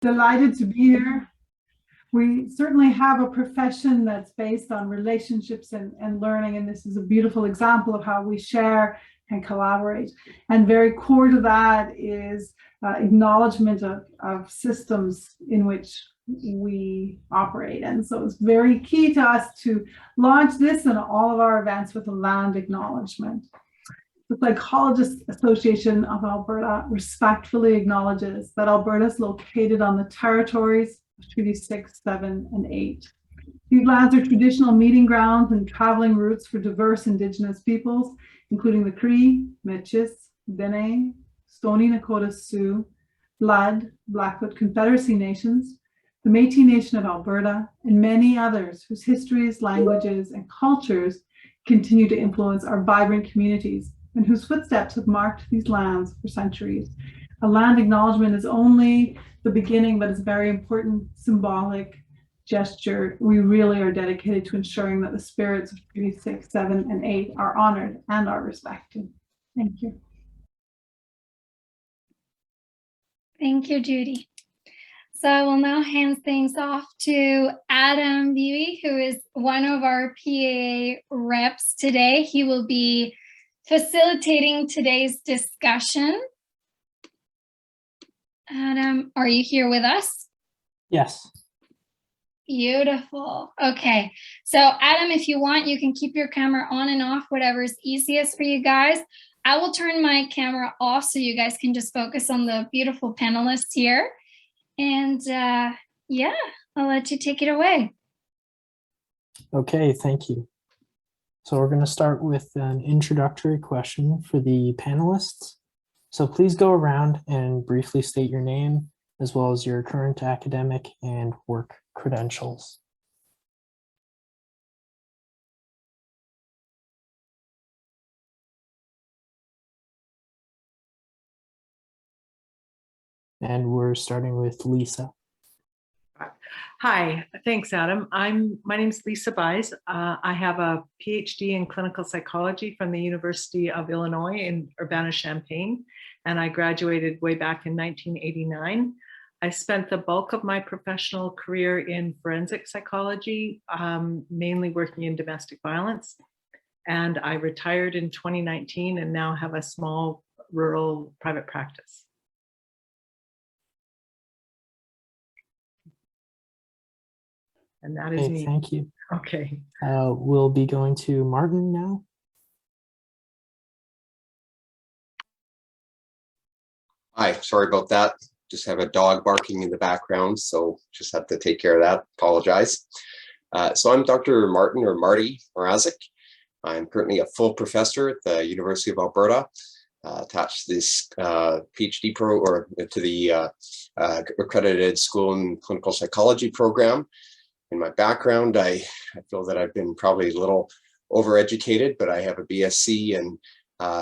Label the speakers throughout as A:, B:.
A: Delighted to be here. We certainly have a profession that's based on relationships and learning, and this is a beautiful example of how we share and collaborate. And very core to that is acknowledgement of systems in which we operate. And so it's very key to us to launch this and all of our events with a land acknowledgement. The Psychologist Association of Alberta respectfully acknowledges that Alberta is located on the territories of Treaty 6, 7, and 8. These lands are traditional meeting grounds and traveling routes for diverse Indigenous peoples, including the Cree, Métis, Dene, Stoney Nakoda Sioux, Blood, Blackfoot Confederacy Nations, the Métis Nation of Alberta, and many others whose histories, languages, and cultures continue to influence our vibrant communities and whose footsteps have marked these lands for centuries. A land acknowledgement is only the beginning, but it's a very important symbolic gesture. We really are dedicated to ensuring that the spirits of Treaty 6, 7, and 8 are honored and are respected. Thank you.
B: Thank you, Judy. So I will now hand things off to Adam Buie, who is one of our PAA reps today. He will be facilitating today's discussion. Adam, are you here with us?
C: Yes.
B: Beautiful. Okay. So Adam, if you want, you can keep your camera on and off, whatever is easiest for you guys. I will turn my camera off so you guys can just focus on the beautiful panelists here. And yeah, I'll let you take it away.
C: Okay, thank you. So we're going to start with an introductory question for the panelists. So please go around and briefly state your name, as well as your current academic and work credentials. And we're starting with Lisa.
D: Hi, thanks, Adam. My name is Lisa Buys. I have a PhD in clinical psychology from the University of Illinois in Urbana-Champaign, and I graduated way back in 1989. I spent the bulk of my professional career in forensic psychology, mainly working in domestic violence. And I retired in 2019 and now have a small rural private practice. And that is me.
C: Thank you.
D: Okay.
C: We'll be going to Martin now.
E: Hi, sorry about that. Just have a dog barking in the background, so just have to take care of that. Apologize. So I'm Dr. Martin or Marty Mrazik. I'm currently a full professor at the University of Alberta, attached to this PhD to the accredited school in clinical psychology program. In my background, I feel that I've been probably a little overeducated, but I have a BSc in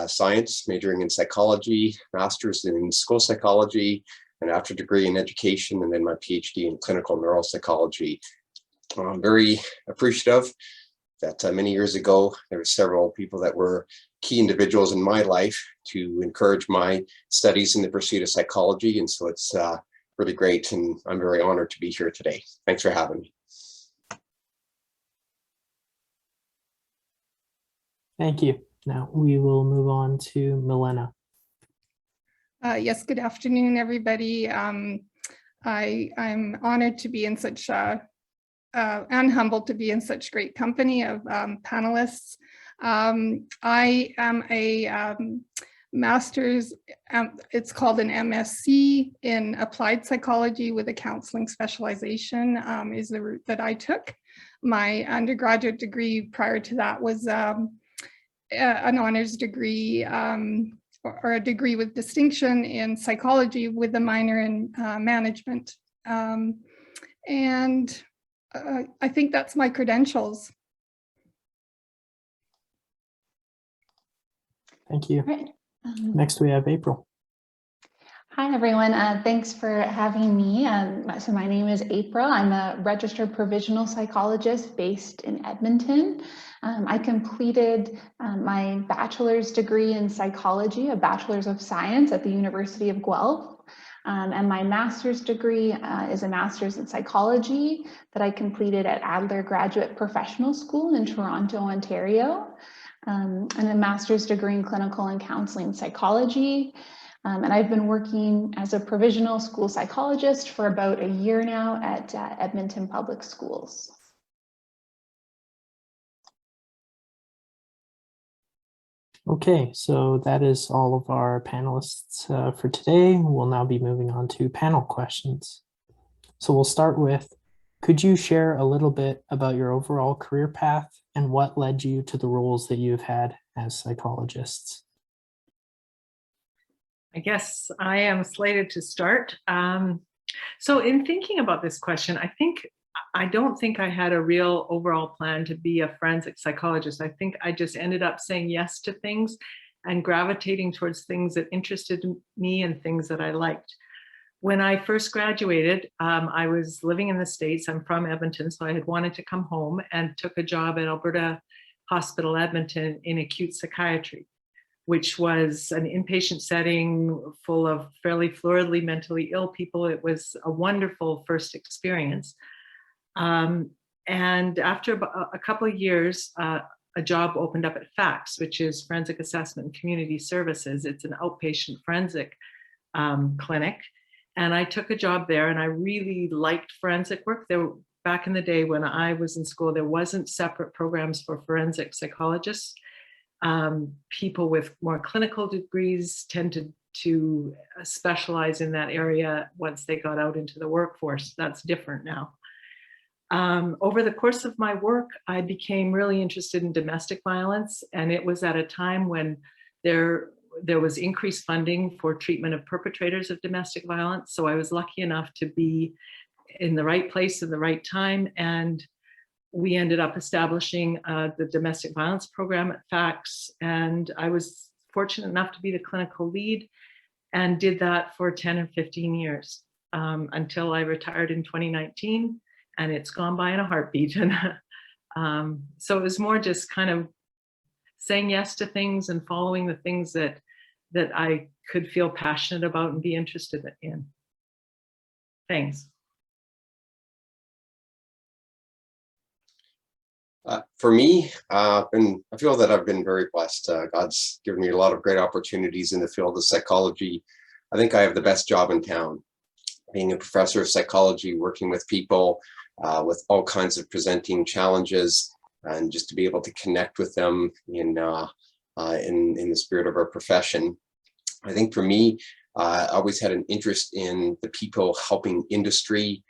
E: science, majoring in psychology, master's in school psychology, an after degree in education, and then my PhD in clinical neuropsychology. I'm very appreciative that many years ago, there were several people that were key individuals in my life to encourage my studies in the pursuit of psychology. And so it's really great, and I'm very honored to be here today. Thanks for having me.
C: Thank you. Now we will move on to Milena.
F: Yes, good afternoon, everybody. I'm honored to be in such, and humbled to be in such great company of panelists. I am a master's, it's called an M.Psy in applied psychology with a counseling specialization is the route that I took. My undergraduate degree prior to that was an honors degree or a degree with distinction in psychology with a minor in management. And I think that's my credentials.
C: Thank you.
G: Right.
C: Next we have April.
G: Hi, everyone. Thanks for having me. So my name is April. I'm a registered provisional psychologist based in Edmonton. I completed my bachelor's degree in psychology, a bachelor's of science at the University of Guelph. And my master's degree is a master's in psychology that I completed at Undergraduate Professional School in Toronto, Ontario, and a master's degree in clinical and counseling psychology. And I've been working as a provisional school psychologist for about a year now at Edmonton Public Schools.
C: Okay, so that is all of our panelists for today. We'll now be moving on to panel questions. So we'll start with, could you share a little bit about your overall career path and what led you to the roles that you've had as psychologists?
D: I guess I am slated to start. So in thinking about this question, I don't think I had a real overall plan to be a forensic psychologist. I think I just ended up saying yes to things and gravitating towards things that interested me and things that I liked. When I first graduated, I was living in the States. I'm from Edmonton, so I had wanted to come home and took a job at Alberta Hospital Edmonton in acute psychiatry, which was an inpatient setting full of fairly fluidly mentally ill people. It was a wonderful first experience. And after a couple of years, a job opened up at FACS, which is Forensic Assessment and Community Services. It's an outpatient forensic clinic. And I took a job there, and I really liked forensic work. Back in the day when I was in school, there wasn't separate programs for forensic psychologists. People with more clinical degrees tended to specialize in that area once they got out into the workforce. That's different now. Over the course of my work, I became really interested in domestic violence, and it was at a time when there was increased funding for treatment of perpetrators of domestic violence. So I was lucky enough to be in the right place at the right time, and we ended up establishing the domestic violence program at FACS, and I was fortunate enough to be the clinical lead and did that for 10 or 15 years until I retired in 2019, and it's gone by in a heartbeat. And so it was more just kind of saying yes to things and following the things that I could feel passionate about and be interested in. Thanks.
E: For me, I feel that I've been very blessed. God's given me a lot of great opportunities in the field of psychology. I think I have the best job in town, being a professor of psychology, working with people with all kinds of presenting challenges, and just to be able to connect with them in the spirit of our profession. I think for me, I always had an interest in the people helping industry.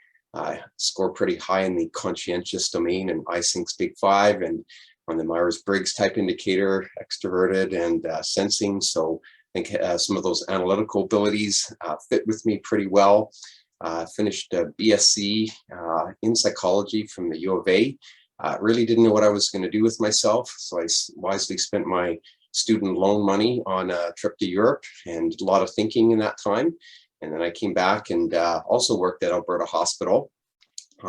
E: Score pretty high in the conscientious domain and Eysink's Big Five, and on the Myers-Briggs type indicator, extroverted and sensing. So I think some of those analytical abilities fit with me pretty well. Finished a BSc in psychology from the U of A. Really didn't know what I was going to do with myself, so I wisely spent my student loan money on a trip to Europe and did a lot of thinking in that time. And then I came back and also worked at Alberta Hospital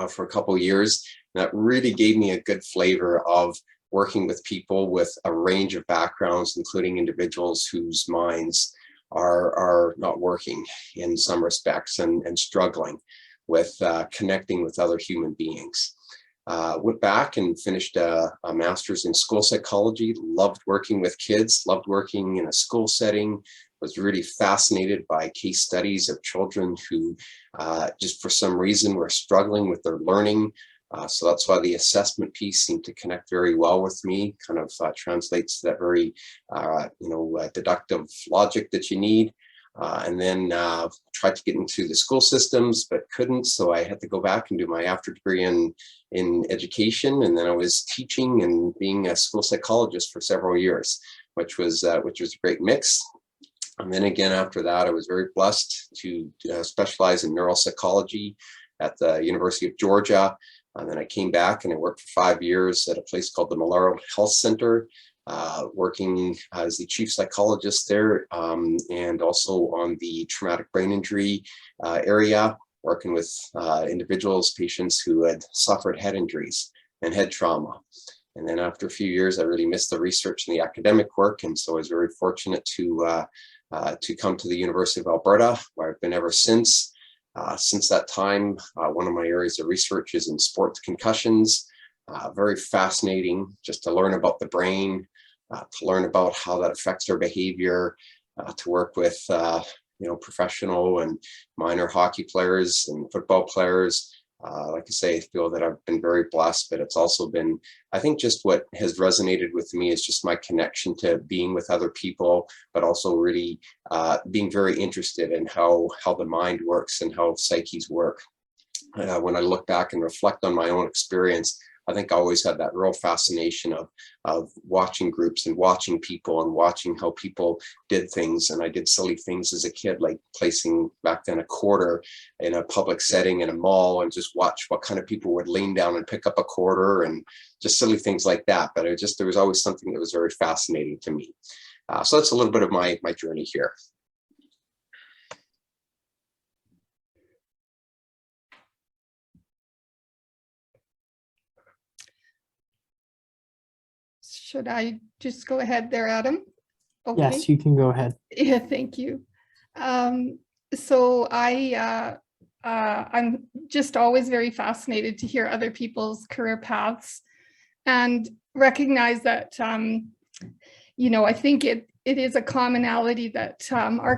E: for a couple of years. And that really gave me a good flavor of working with people with a range of backgrounds, including individuals whose minds are not working in some respects and struggling with connecting with other human beings. Went back and finished a master's in school psychology, loved working with kids, loved working in a school setting, was really fascinated by case studies of children who just for some reason were struggling with their learning. So that's why the assessment piece seemed to connect very well with me, kind of translates to that very, deductive logic that you need. And then tried to get into the school systems, but couldn't. So I had to go back and do my after degree in education. And then I was teaching and being a school psychologist for several years, which was a great mix. And then again, after that, I was very blessed to specialize in neuropsychology at the University of Georgia. And then I came back and I worked for 5 years at a place called the Milena Health Center, working as the chief psychologist there, and also on the traumatic brain injury area, working with individuals, patients who had suffered head injuries and head trauma. And then after a few years, I really missed the research and the academic work. And so I was very fortunate to to come to the University of Alberta, where I've been ever since. Since that time, one of my areas of research is in sports concussions. Very fascinating just to learn about the brain, to learn about how that affects our behavior, to work with professional and minor hockey players and football players. Like I say, I feel that I've been very blessed, but it's also been, I think just what has resonated with me is just my connection to being with other people, but also really being very interested in how the mind works and how psyches work. When I look back and reflect on my own experience, I think I always had that real fascination of watching groups and watching people and watching how people did things. And I did silly things as a kid, like placing back then a quarter in a public setting in a mall and just watch what kind of people would lean down and pick up a quarter and just silly things like that. But there was always something that was very fascinating to me. So that's a little bit of my journey here.
F: Should I just go ahead there, Adam? Okay.
C: Yes, you can go ahead.
F: Yeah, thank you. So I'm just always very fascinated to hear other people's career paths and recognize that, I think it is a commonality that our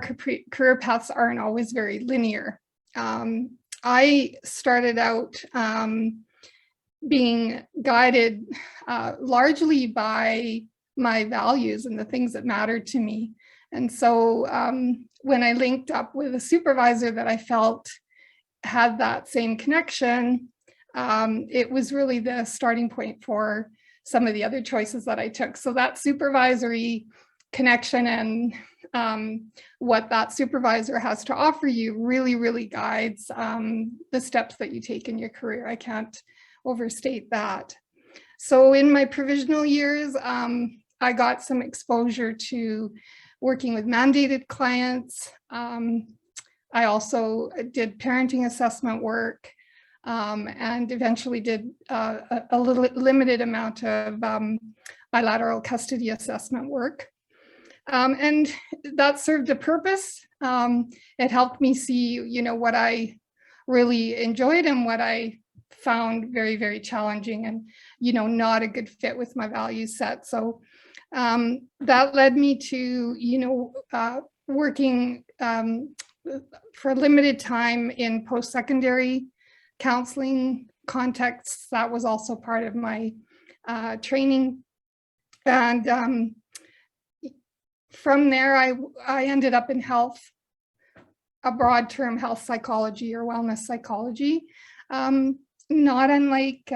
F: career paths aren't always very linear. I started out being guided largely by my values and the things that mattered to me. And so when I linked up with a supervisor that I felt had that same connection, it was really the starting point for some of the other choices that I took. So that supervisory connection and what that supervisor has to offer you really, really guides the steps that you take in your career. I can't overstate that. So in my provisional years, I got some exposure to working with mandated clients. I also did parenting assessment work and eventually did a little limited amount of bilateral custody assessment work. And that served a purpose. It helped me see, what I really enjoyed and what I found very, very challenging and, not a good fit with my value set. So that led me to, working for a limited time in post-secondary counseling contexts. That was also part of my training. And from there, I ended up in health, a broad term, health psychology or wellness psychology. Not unlike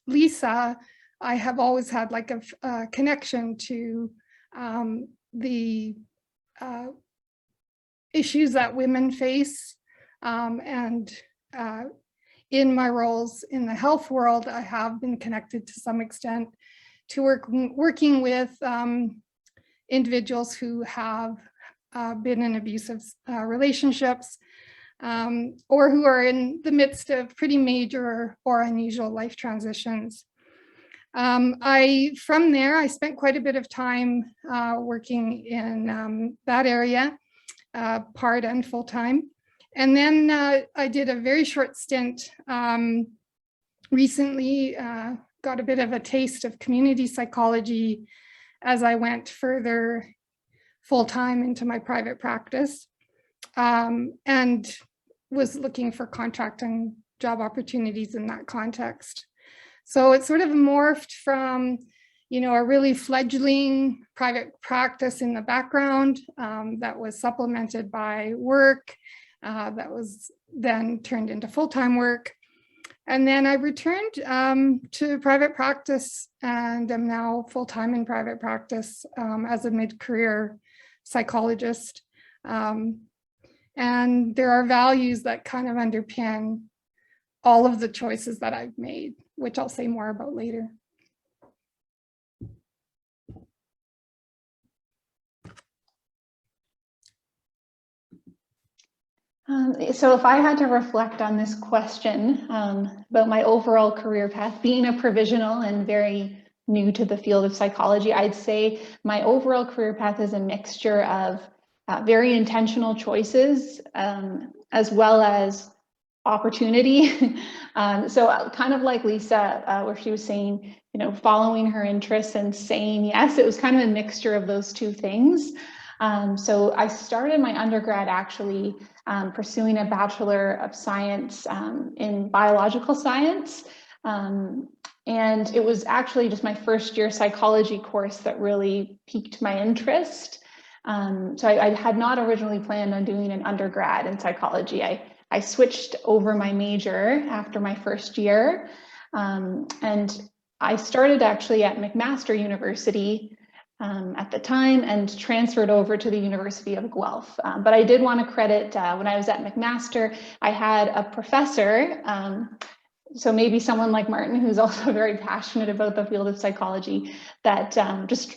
F: Lisa, I have always had like a connection to the issues that women face. And in my roles in the health world, I have been connected to some extent to working with individuals who have been in abusive relationships, or who are in the midst of pretty major or unusual life transitions. From there, I spent quite a bit of time working in that area, part and full time. And then I did a very short stint recently, got a bit of a taste of community psychology as I went further full time into my private practice, and was looking for contract and job opportunities in that context. So it sort of morphed from, a really fledgling private practice in the background that was supplemented by work that was then turned into full-time work. And then I returned to private practice and am now full-time in private practice as a mid-career psychologist. And there are values that kind of underpin all of the choices that I've made, which I'll say more about later.
G: So if I had to reflect on this question about my overall career path, being a provisional and very new to the field of psychology, I'd say my overall career path is a mixture of very intentional choices, as well as opportunity. So kind of like Lisa, where she was saying, following her interests and saying yes, it was kind of a mixture of those two things. So I started my undergrad actually pursuing a Bachelor of Science in biological science. And it was actually just my first year psychology course that really piqued my interest. So I had not originally planned on doing an undergrad in psychology. I switched over my major after my first year. And I started actually at McMaster University at the time and transferred over to the University of Guelph. But I did want to credit when I was at McMaster, I had a professor, so maybe someone like Martin, who's also very passionate about the field of psychology, that just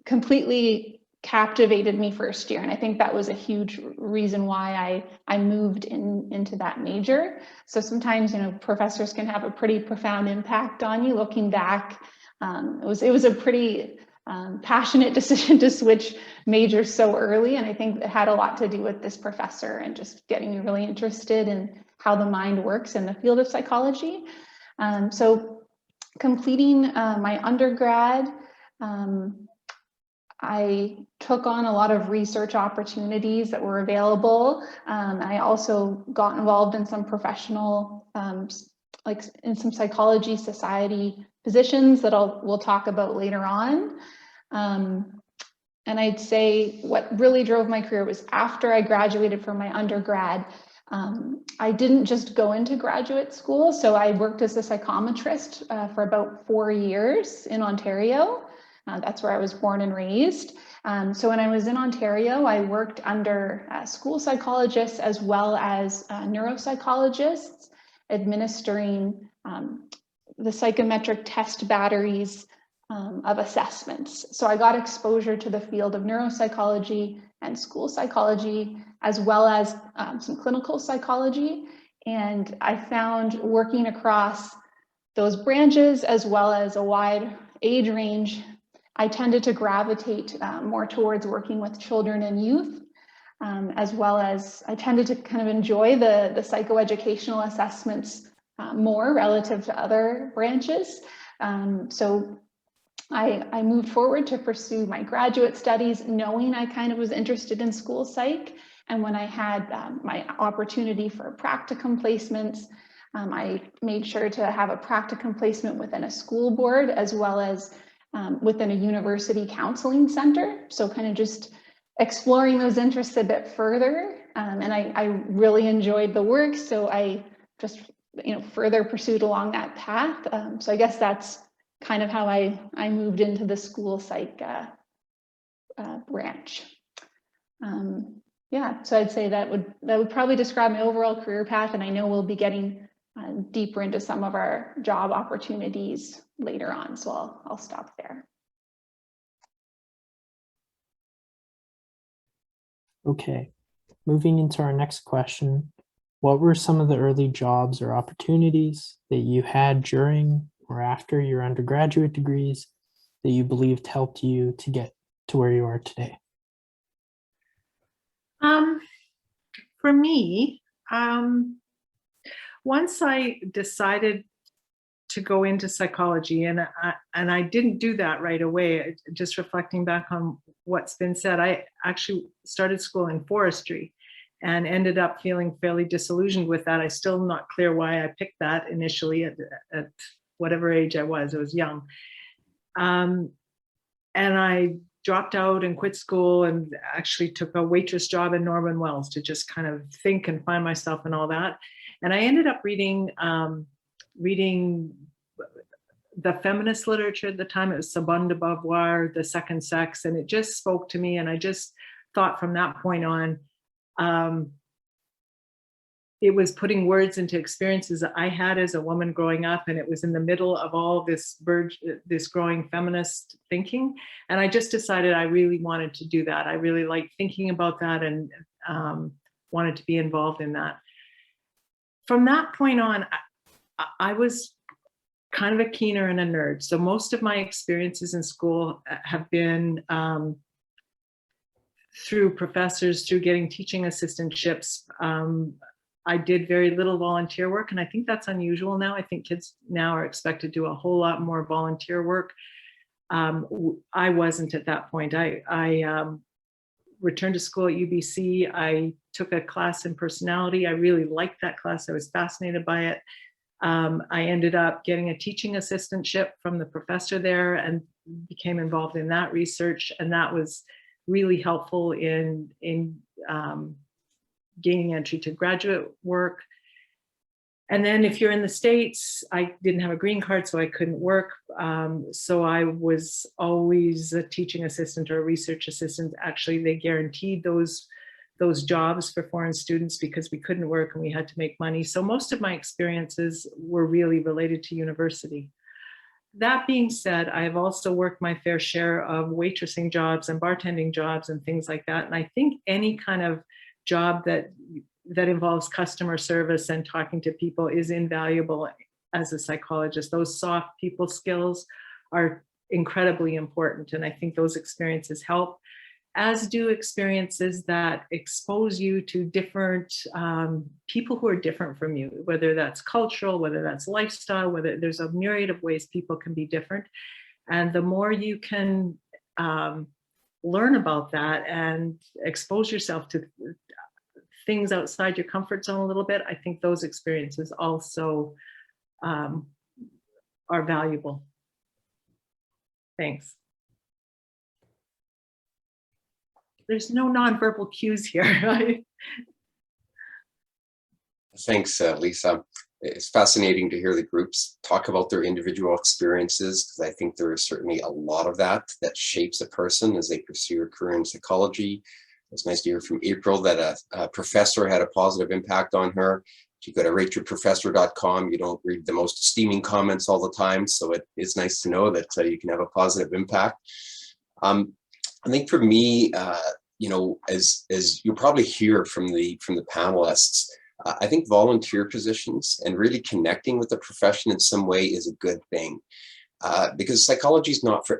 G: completely captivated me first year. And I think that was a huge reason why I moved into that major. So sometimes, professors can have a pretty profound impact on you. Looking back, it was a pretty passionate decision to switch majors so early. And I think it had a lot to do with this professor and just getting me really interested in how the mind works in the field of psychology. So completing my undergrad, I took on a lot of research opportunities that were available. I also got involved in some professional, like in some psychology society positions that we'll talk about later on. And I'd say what really drove my career was after I graduated from my undergrad, I didn't just go into graduate school. So I worked as a psychometrist for about 4 years in Ontario. That's where I was born and raised. So when I was in Ontario, I worked under school psychologists as well as neuropsychologists, administering the psychometric test batteries of assessments. So I got exposure to the field of neuropsychology and school psychology, as well as some clinical psychology. And I found working across those branches, as well as a wide age range, I tended to gravitate more towards working with children and youth, as well as I tended to kind of enjoy the psychoeducational assessments more relative to other branches. So I moved forward to pursue my graduate studies, knowing I kind of was interested in school psych. And when I had my opportunity for practicum placements, I made sure to have a practicum placement within a school board, as well as within a university counseling center. So kind of just exploring those interests a bit further. And I really enjoyed the work. So I just, further pursued along that path. So I guess that's kind of how I moved into the school psych branch. Yeah, so I'd say that would probably describe my overall career path. And I know we'll be getting deeper into some of our job opportunities later on. So I'll stop there.
C: Okay, moving into our next question. What were some of the early jobs or opportunities that you had during or after your undergraduate degrees that you believed helped you to get to where you are today?
D: For me, once I decided to go into psychology, and I didn't do that right away, just reflecting back on what's been said, I actually started school in forestry and ended up feeling fairly disillusioned with that. I'm still not clear why I picked that initially at whatever age I was young. And I dropped out and quit school and actually took a waitress job in Norman Wells to just kind of think and find myself and all that. And I ended up reading the feminist literature at the time. It was Simone de Beauvoir, The Second Sex, and it just spoke to me. And I just thought from that point on, it was putting words into experiences that I had as a woman growing up, and it was in the middle of all this growing feminist thinking. And I just decided I really wanted to do that. I really liked thinking about that and wanted to be involved in that. From that point on, I was kind of a keener and a nerd. So most of my experiences in school have been through professors, through getting teaching assistantships. I did very little volunteer work, and I think that's unusual now. I think kids now are expected to do a whole lot more volunteer work. I wasn't at that point. I returned to school at UBC. I took a class in personality. I really liked that class. I was fascinated by it. I ended up getting a teaching assistantship from the professor there and became involved in that research. And that was really helpful in gaining entry to graduate work. And then if you're in the States, I didn't have a green card, so I couldn't work. So I was always a teaching assistant or a research assistant. Actually, they guaranteed those jobs for foreign students because we couldn't work and we had to make money. So most of my experiences were really related to university. That being said, I've also worked my fair share of waitressing jobs and bartending jobs and things like that. And I think any kind of job that involves customer service and talking to people is invaluable as a psychologist. Those soft people skills are incredibly important. And I think those experiences help, as do experiences that expose you to different people who are different from you, whether that's cultural, whether that's lifestyle, whether there's a myriad of ways people can be different. And the more you can learn about that and expose yourself to things outside your comfort zone a little bit, I think those experiences also are valuable. Thanks. There's no nonverbal cues here, right?
E: Thanks, Lisa. It's fascinating to hear the groups talk about their individual experiences, because I think there is certainly a lot of that shapes a person as they pursue a career in psychology. It's nice to hear from April that a professor had a positive impact on her. If you go to rateyourprofessor.com, you don't read the most esteeming comments all the time, so it is nice to know that you can have a positive impact. I think for me, you know, as you'll probably hear from the panelists, I think volunteer positions and really connecting with the profession in some way is a good thing, because psychology is not for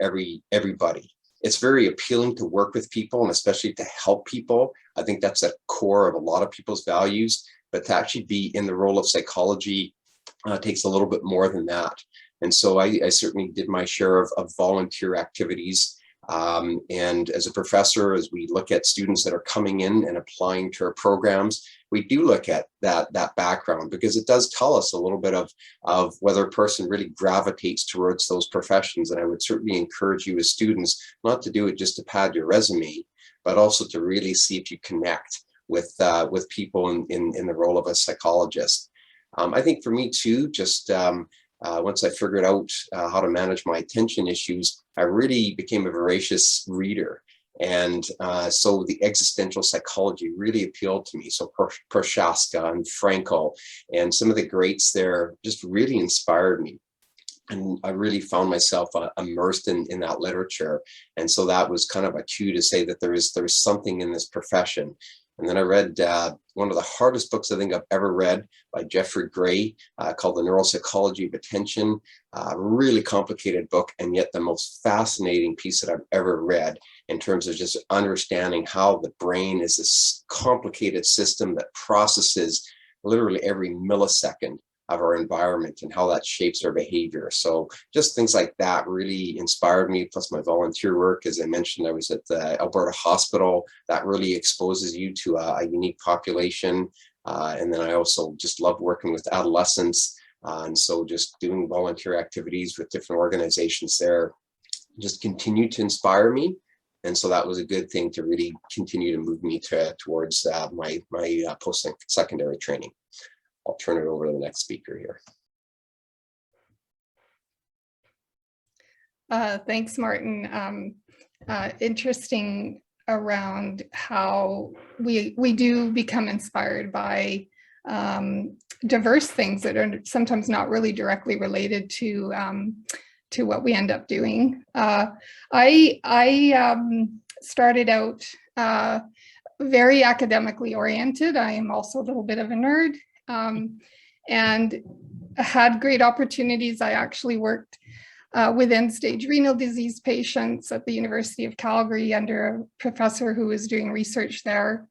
E: everybody. It's very appealing to work with people and especially to help people. I think that's at core of a lot of people's values, but to actually be in the role of psychology takes a little bit more than that. And so I certainly did my share of volunteer activities. And as a professor, as we look at students that are coming in and applying to our programs, we do look at that background, because it does tell us a little bit of whether a person really gravitates towards those professions. And I would certainly encourage you as students not to do it just to pad your resume, but also to really see if you connect with people in the role of a psychologist. I think for me too, just once I figured out how to manage my attention issues, I really became a voracious reader. And so the existential psychology really appealed to me. So Prochaska and Frankl and some of the greats there just really inspired me. And I really found myself immersed in that literature. And so that was kind of a cue to say that there is something in this profession. And then I read one of the hardest books I think I've ever read by Jeffrey Gray called The Neuropsychology of Attention. Really complicated book, and yet the most fascinating piece that I've ever read in terms of just understanding how the brain is this complicated system that processes literally every millisecond of our environment and how that shapes our behavior. So just things like that really inspired me, plus my volunteer work. As I mentioned, I was at the Alberta Hospital. That really exposes you to a unique population. And then I also just love working with adolescents. And so just doing volunteer activities with different organizations there just continued to inspire me. And so that was a good thing to really continue to move me towards my post-secondary training. I'll turn it over to the next speaker here.
F: Thanks, Martin. Interesting around how we do become inspired by diverse things that are sometimes not really directly related to what we end up doing. I started out very academically oriented. I am also a little bit of a nerd, and had great opportunities. I actually worked with end-stage renal disease patients at the University of Calgary under a professor who was doing research there,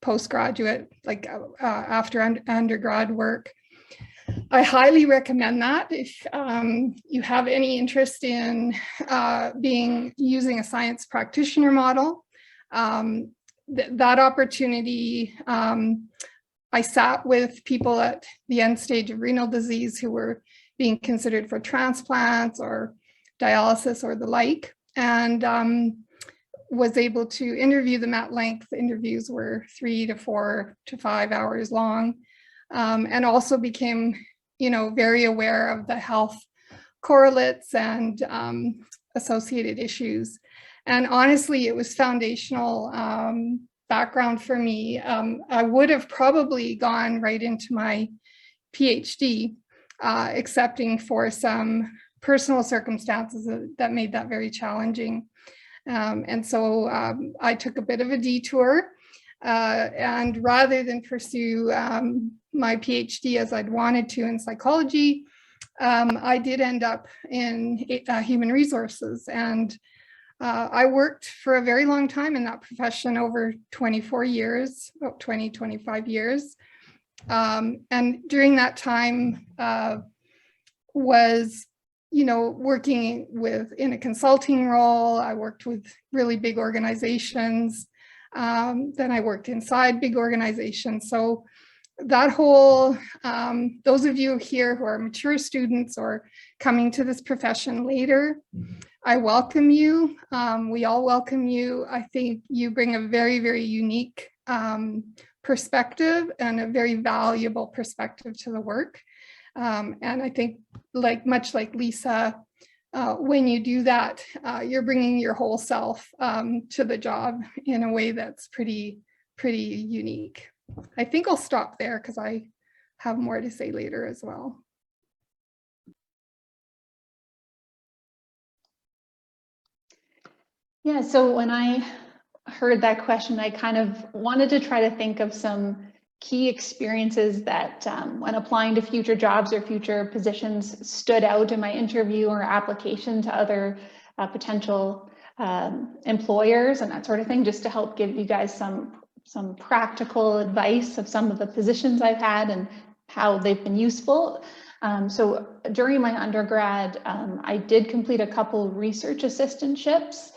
F: postgraduate, like after undergrad work. I highly recommend that if you have any interest in using a science practitioner model. That opportunity, I sat with people at the end stage of renal disease who were being considered for transplants or dialysis or the like, and was able to interview them at length. The interviews were 3 to 4 to 5 hours long, and also became, very aware of the health correlates and associated issues. And honestly, it was foundational background for me. I would have probably gone right into my PhD, excepting for some personal circumstances that made that very challenging. And so I took a bit of a detour, and rather than pursue my PhD as I'd wanted to in psychology, I did end up in human resources. And I worked for a very long time in that profession, over 24 years, about 20, 25 years. And during that time was, working in a consulting role. I worked with really big organizations. Then I worked inside big organizations. So that whole, those of you here who are mature students or coming to this profession later, I welcome you. We all welcome you. I think you bring a very, very unique perspective and a very valuable perspective to the work. And I think, much like Lisa, when you do that, you're bringing your whole self to the job in a way that's pretty unique. I think I'll stop there because I have more to say later as well.
G: Yeah, so when I heard that question, I kind of wanted to try to think of some key experiences that when applying to future jobs or future positions stood out in my interview or application to other potential employers and that sort of thing, just to help give you guys some practical advice of some of the positions I've had and how they've been useful. So during my undergrad, I did complete a couple research assistantships.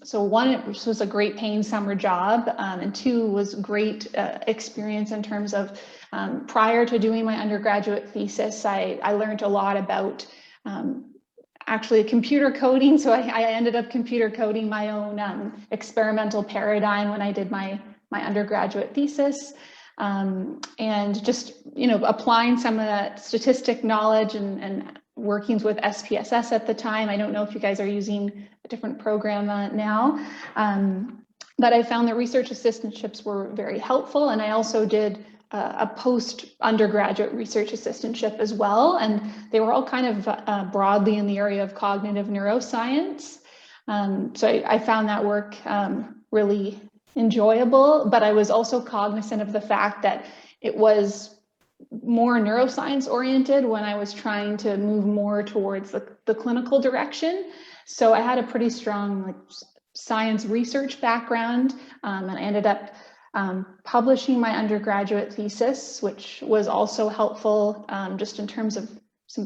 G: So one, which was a great paying summer job, and two was great experience in terms of prior to doing my undergraduate thesis, I learned a lot about actually computer coding. So I ended up computer coding my own experimental paradigm when I did my undergraduate thesis. And just, applying some of that statistic knowledge and workings with SPSS at the time. I don't know if you guys are using a different program now, but I found that research assistantships were very helpful. And I also did a post-undergraduate research assistantship as well. And they were all kind of broadly in the area of cognitive neuroscience. So I found that work really enjoyable, but I was also cognizant of the fact that it was more neuroscience oriented when I was trying to move more towards the clinical direction. So I had a pretty strong science research background, and I ended up publishing my undergraduate thesis, which was also helpful just in terms of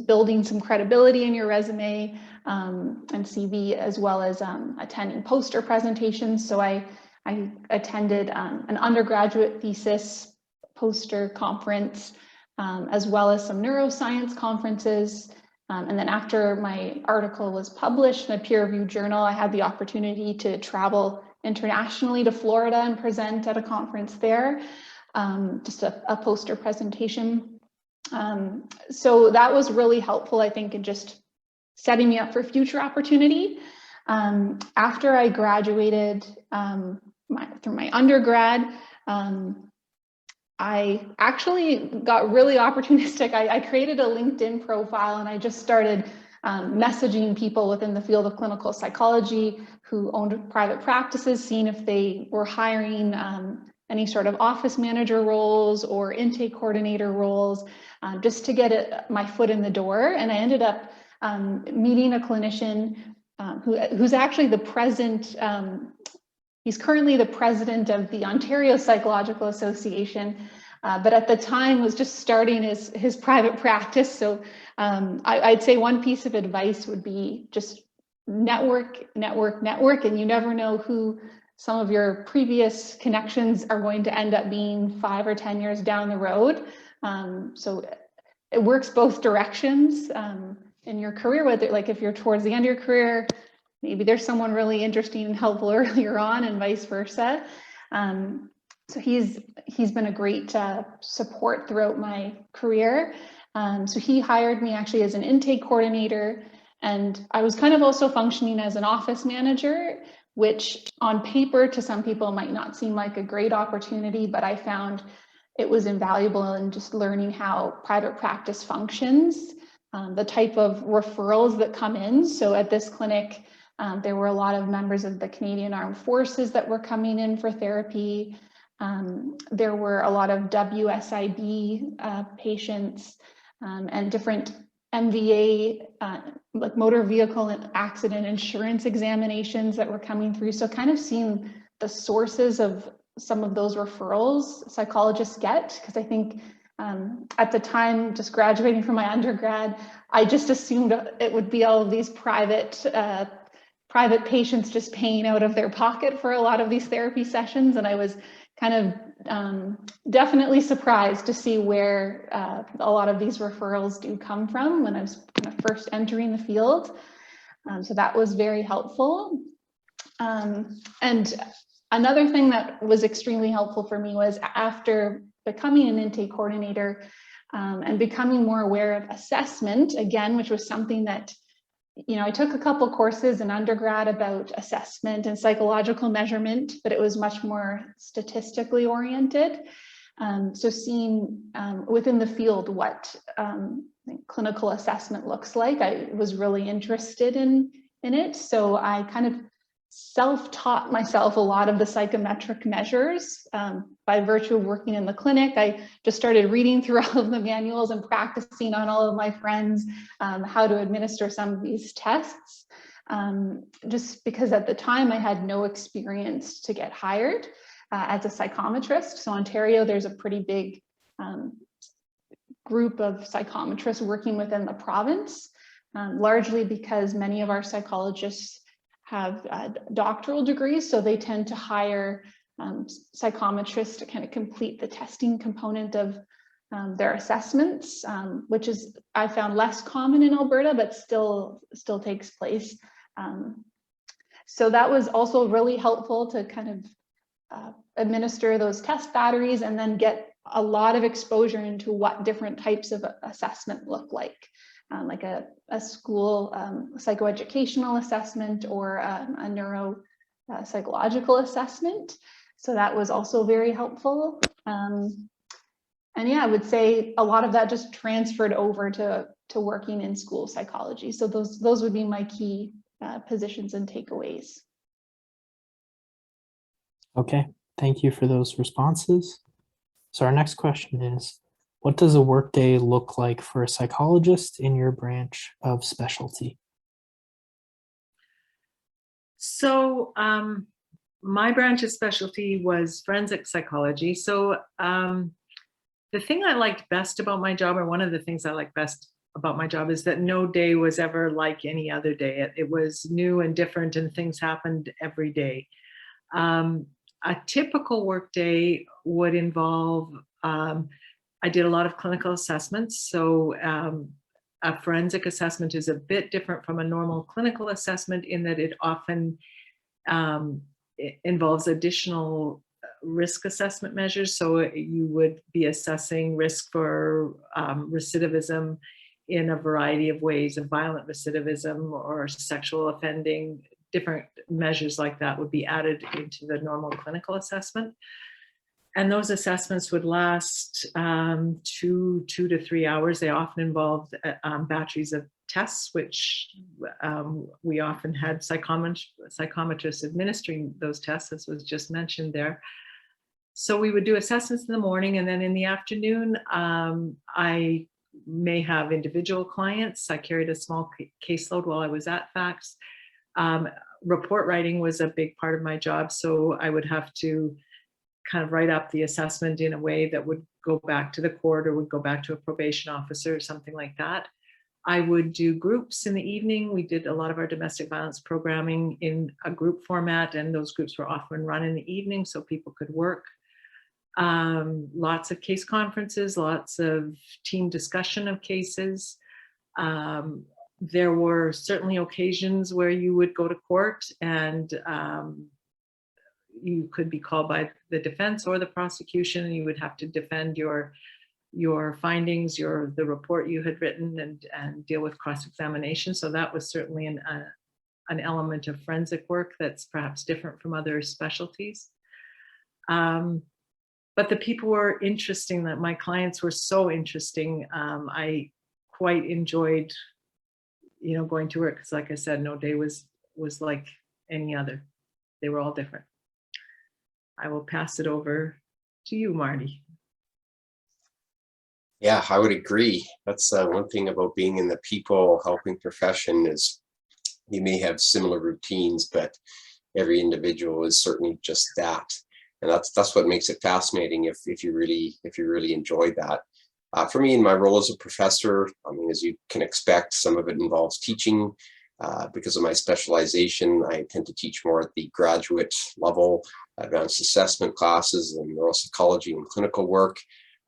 G: building some credibility in your resume and CV, as well as attending poster presentations. So I attended an undergraduate thesis poster conference, as well as some neuroscience conferences. And then after my article was published in a peer-reviewed journal, I had the opportunity to travel internationally to Florida and present at a conference there, just a poster presentation. So that was really helpful, I think, in just setting me up for future opportunity. After I graduated through my undergrad, I actually got really opportunistic. I created a LinkedIn profile and I just started messaging people within the field of clinical psychology who owned private practices, seeing if they were hiring any sort of office manager roles or intake coordinator roles, just to get my foot in the door. And I ended up meeting a clinician who's actually the present, he's currently the president of the Ontario Psychological Association, but at the time was just starting his private practice. So I'd say one piece of advice would be just network, and you never know who some of your previous connections are going to end up being 5 or 10 years down the road. So it works both directions in your career, whether like if you're towards the end of your career, maybe there's someone really interesting and helpful earlier on, and vice versa. So he's been a great support throughout my career. So he hired me actually as an intake coordinator, and I was kind of also functioning as an office manager, which on paper to some people might not seem like a great opportunity, but I found it was invaluable in just learning how private practice functions, the type of referrals that come in. So at this clinic, there were a lot of members of the Canadian Armed Forces that were coming in for therapy. There were a lot of WSIB patients and different MVA, like motor vehicle and accident insurance examinations that were coming through. So kind of seeing the sources of some of those referrals psychologists get, because I think at the time, just graduating from my undergrad, I just assumed it would be all of these private patients just paying out of their pocket for a lot of these therapy sessions. And I was kind of definitely surprised to see where a lot of these referrals do come from when I was kind of first entering the field. So that was very helpful. And another thing that was extremely helpful for me was after becoming an intake coordinator and becoming more aware of assessment, again, which was something that, you know, I took a couple courses in undergrad about assessment and psychological measurement, but it was much more statistically oriented. So seeing within the field what clinical assessment looks like, I was really interested in it. So I kind of self-taught myself a lot of the psychometric measures by virtue of working in the clinic. I just started reading through all of the manuals and practicing on all of my friends how to administer some of these tests, just because at the time I had no experience to get hired as a psychometrist. So Ontario, there's a pretty big group of psychometrists working within the province, largely because many of our psychologists have doctoral degrees, so they tend to hire psychometrists to kind of complete the testing component of their assessments, which is, I found, less common in Alberta, but still takes place. So that was also really helpful to kind of administer those test batteries and then get a lot of exposure into what different types of assessment look like a school psychoeducational assessment or a neuropsychological assessment. So that was also very helpful. And yeah, I would say a lot of that just transferred over to working in school psychology. So those would be my key positions and takeaways.
C: Okay, thank you for those responses. So our next question is, what does a workday look like for a psychologist in your branch of specialty?
D: So my branch of specialty was forensic psychology. So the thing I liked best about my job, or one of the things I liked best about my job, is that no day was ever like any other day. It was new and different, and things happened every day. A typical workday would involve I did a lot of clinical assessments. So a forensic assessment is a bit different from a normal clinical assessment in that it often involves additional risk assessment measures. So you would be assessing risk for recidivism in a variety of ways, of violent recidivism or sexual offending. Different measures like that would be added into the normal clinical assessment. And those assessments would last 2 to 3 hours. They often involved batteries of tests, which we often had psychometrists administering those tests, as was just mentioned there. So we would do assessments in the morning, and then in the afternoon, I may have individual clients. I carried a small caseload while I was at FACS. Report writing was a big part of my job, so I would have to kind of write up the assessment in a way that would go back to the court or would go back to a probation officer or something like that. I would do groups in the evening. We did a lot of our domestic violence programming in a group format, and those groups were often run in the evening so people could work. Lots of case conferences, lots of team discussion of cases. There were certainly occasions where you would go to court and you could be called by the defense or the prosecution, and you would have to defend your findings, the report you had written, and deal with cross-examination. So that was certainly an element of forensic work that's perhaps different from other specialties. But the people were interesting, that my clients were so interesting. I quite enjoyed, going to work, because like I said, no day was like any other. They were all different. I will pass it over to you, Marty.
E: Yeah, I would agree. That's one thing about being in the people helping profession is you may have similar routines, but every individual is certainly just that. And that's what makes it fascinating if you really enjoy that. For me, in my role as a professor, I mean, as you can expect, some of it involves teaching. Because of my specialization, I tend to teach more at the graduate level, advanced assessment classes and neuropsychology and clinical work.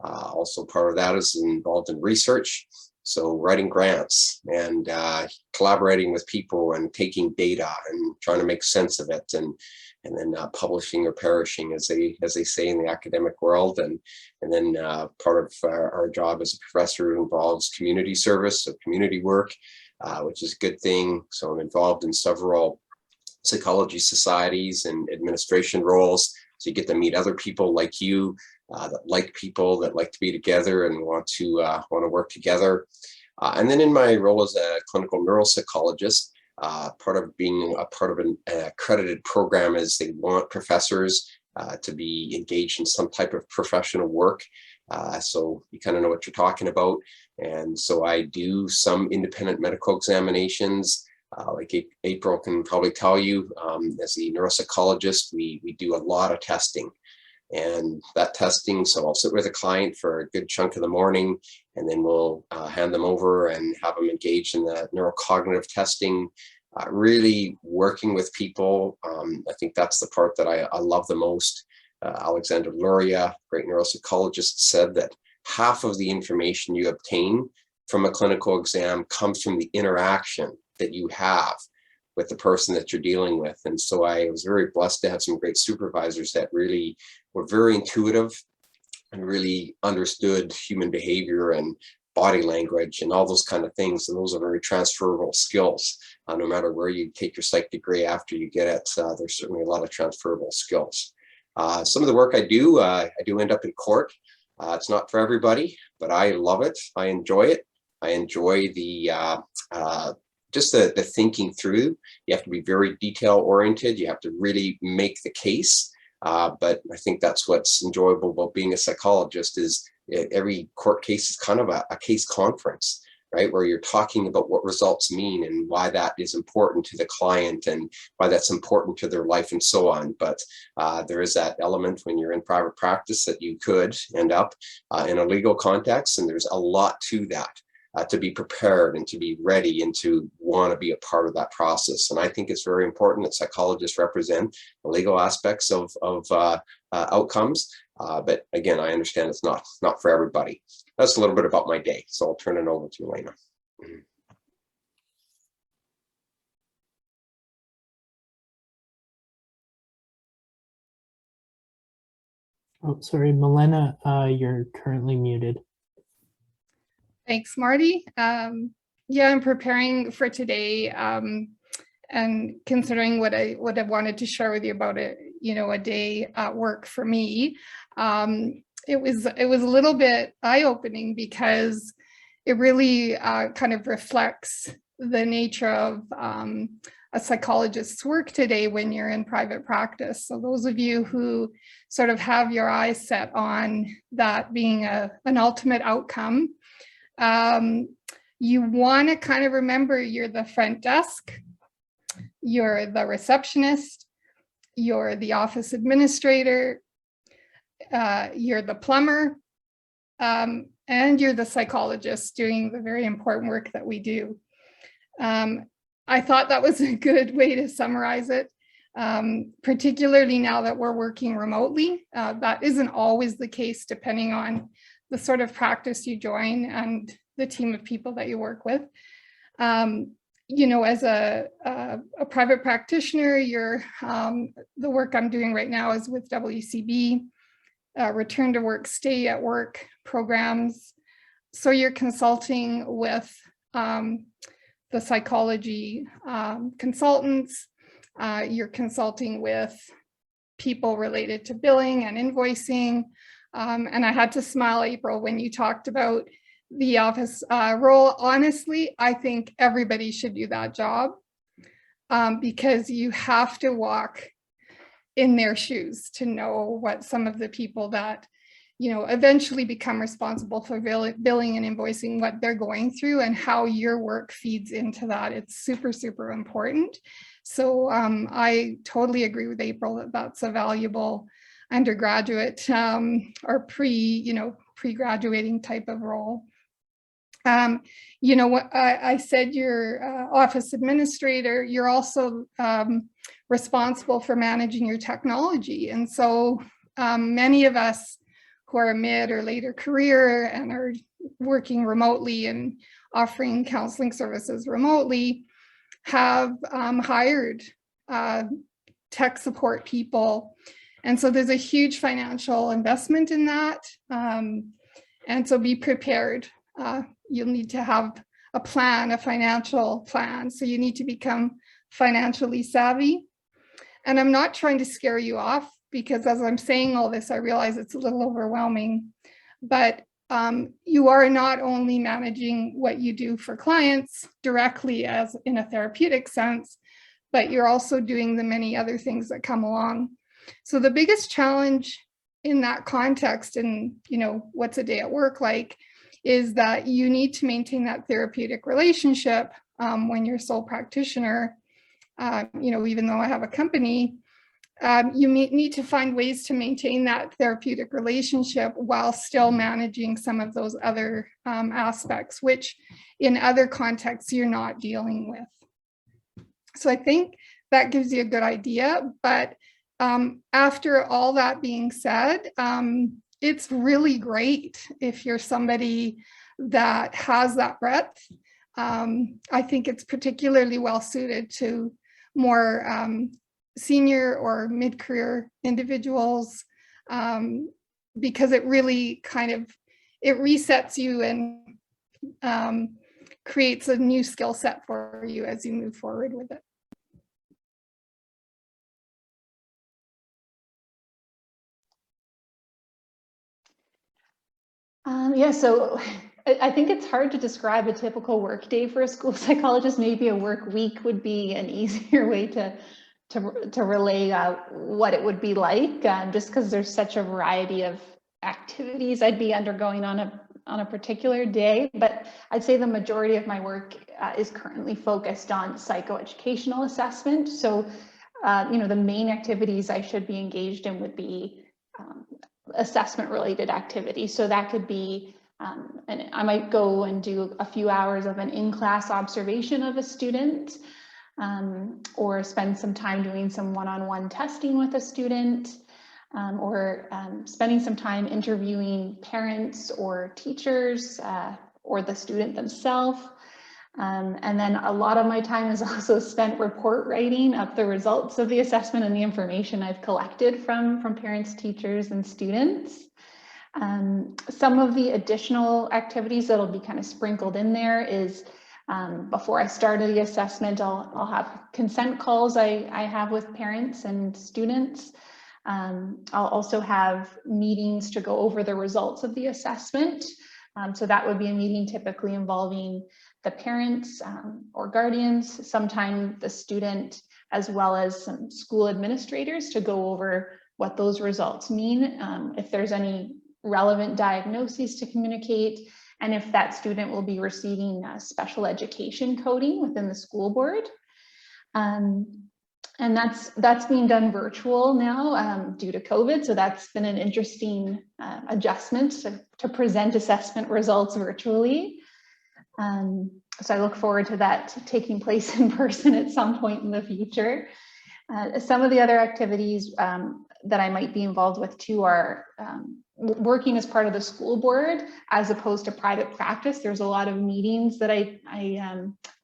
E: Also part of that is involved in research. So writing grants and collaborating with people and taking data and trying to make sense of it, and then publishing or perishing, as they say in the academic world. And then part of our job as a professor involves community service, so community work, which is a good thing. So I'm involved in several psychology societies and administration roles. So you get to meet other people like you, that like people, that like to be together and want to work together. And then in my role as a clinical neuropsychologist, part of being a part of an accredited program is they want professors to be engaged in some type of professional work. So you kind of know what you're talking about. And so I do some independent medical examinations. Like April can probably tell you, as a neuropsychologist, we do a lot of testing. And that testing, so I'll sit with a client for a good chunk of the morning, and then we'll hand them over and have them engaged in the neurocognitive testing, really working with people. I think that's the part that I love the most. Alexander Luria, great neuropsychologist, said that half of the information you obtain from a clinical exam comes from the interaction that you have with the person that you're dealing with. And so I was very blessed to have some great supervisors that really were very intuitive and really understood human behavior and body language and all those kind of things. And those are very transferable skills. No matter where you take your psych degree after you get it, there's certainly a lot of transferable skills. Some of the work I do end up in court. It's not for everybody, but I love it. I enjoy it. I enjoy just the thinking through. You have to be very detail oriented. You have to really make the case. But I think that's what's enjoyable about being a psychologist is every court case is kind of a case conference, right? Where you're talking about what results mean and why that is important to the client and why that's important to their life and so on. But there is that element when you're in private practice that you could end up in a legal context. And there's a lot to that. To be prepared and to be ready and to want to be a part of that process. And I think it's very important that psychologists represent the legal aspects of outcomes. But again, I understand it's not for everybody. That's a little bit about my day. So I'll turn it over to Milena.
C: Oh, sorry, Milena, you're currently muted.
F: Thanks, Marty. Yeah, I'm preparing for today and considering what I wanted to share with you about it, a day at work for me. It was a little bit eye-opening because it really kind of reflects the nature of a psychologist's work today when you're in private practice. So those of you who sort of have your eyes set on that being an ultimate outcome, You want to kind of remember you're the front desk, you're the receptionist, you're the office administrator, you're the plumber, and you're the psychologist doing the very important work that we do. I thought that was a good way to summarize it, particularly now that we're working remotely. That isn't always the case depending on the sort of practice you join and the team of people that you work with. You know, as a private practitioner, the work I'm doing right now is with WCB, return to work, stay at work programs. So you're consulting with the psychology consultants, you're consulting with people related to billing and invoicing. And I had to smile, April, when you talked about the office role. Honestly, I think everybody should do that job because you have to walk in their shoes to know what some of the people that, you know, eventually become responsible for billing and invoicing, what they're going through and how your work feeds into that. It's super, super important. So I totally agree with April that that's a valuable undergraduate or pre-graduating type of role. You know what I said, you're office administrator, you're also responsible for managing your technology. And so many of us who are mid or later career and are working remotely and offering counseling services remotely have hired tech support people. And so there's a huge financial investment in that. And so be prepared. You'll need to have a plan, a financial plan. So you need to become financially savvy. And I'm not trying to scare you off because as I'm saying all this, I realize it's a little overwhelming, but you are not only managing what you do for clients directly as in a therapeutic sense, but you're also doing the many other things that come along. So the biggest challenge in that context, and you know, what's a day at work like, is that you need to maintain that therapeutic relationship when you're sole practitioner. You know, even though I have a company, you need to find ways to maintain that therapeutic relationship while still managing some of those other aspects, which in other contexts you're not dealing with. So I think that gives you a good idea. But after all that being said, it's really great if you're somebody that has that breadth. I think it's particularly well suited to more senior or mid-career individuals because it really kind of, it resets you and creates a new skill set for you as you move forward with it.
G: Yeah, so I think it's hard to describe a typical work day for a school psychologist. Maybe a work week would be an easier way to relay what it would be like, just because there's such a variety of activities I'd be undergoing on a particular day. But I'd say the majority of my work is currently focused on psychoeducational assessment. So, you know, the main activities I should be engaged in would be assessment related activities. So that could be, and I might go and do a few hours of an in-class observation of a student, or spend some time doing some one-on-one testing with a student, or spending some time interviewing parents or teachers or the student themselves. And then a lot of my time is also spent report writing of the results of the assessment and the information I've collected from parents, teachers, and students. Some of the additional activities that'll be kind of sprinkled in there is before I start the assessment, I'll have consent calls I have with parents and students. I'll also have meetings to go over the results of the assessment. So that would be a meeting typically involving the parents or guardians, sometimes the student, as well as some school administrators to go over what those results mean, if there's any relevant diagnoses to communicate, and if that student will be receiving special education coding within the school board. And that's being done virtual now due to COVID. So that's been an interesting adjustment to present assessment results virtually. So I look forward to that taking place in person at some point in the future. Some of the other activities that I might be involved with too are working as part of the school board as opposed to private practice. There's a lot of meetings that I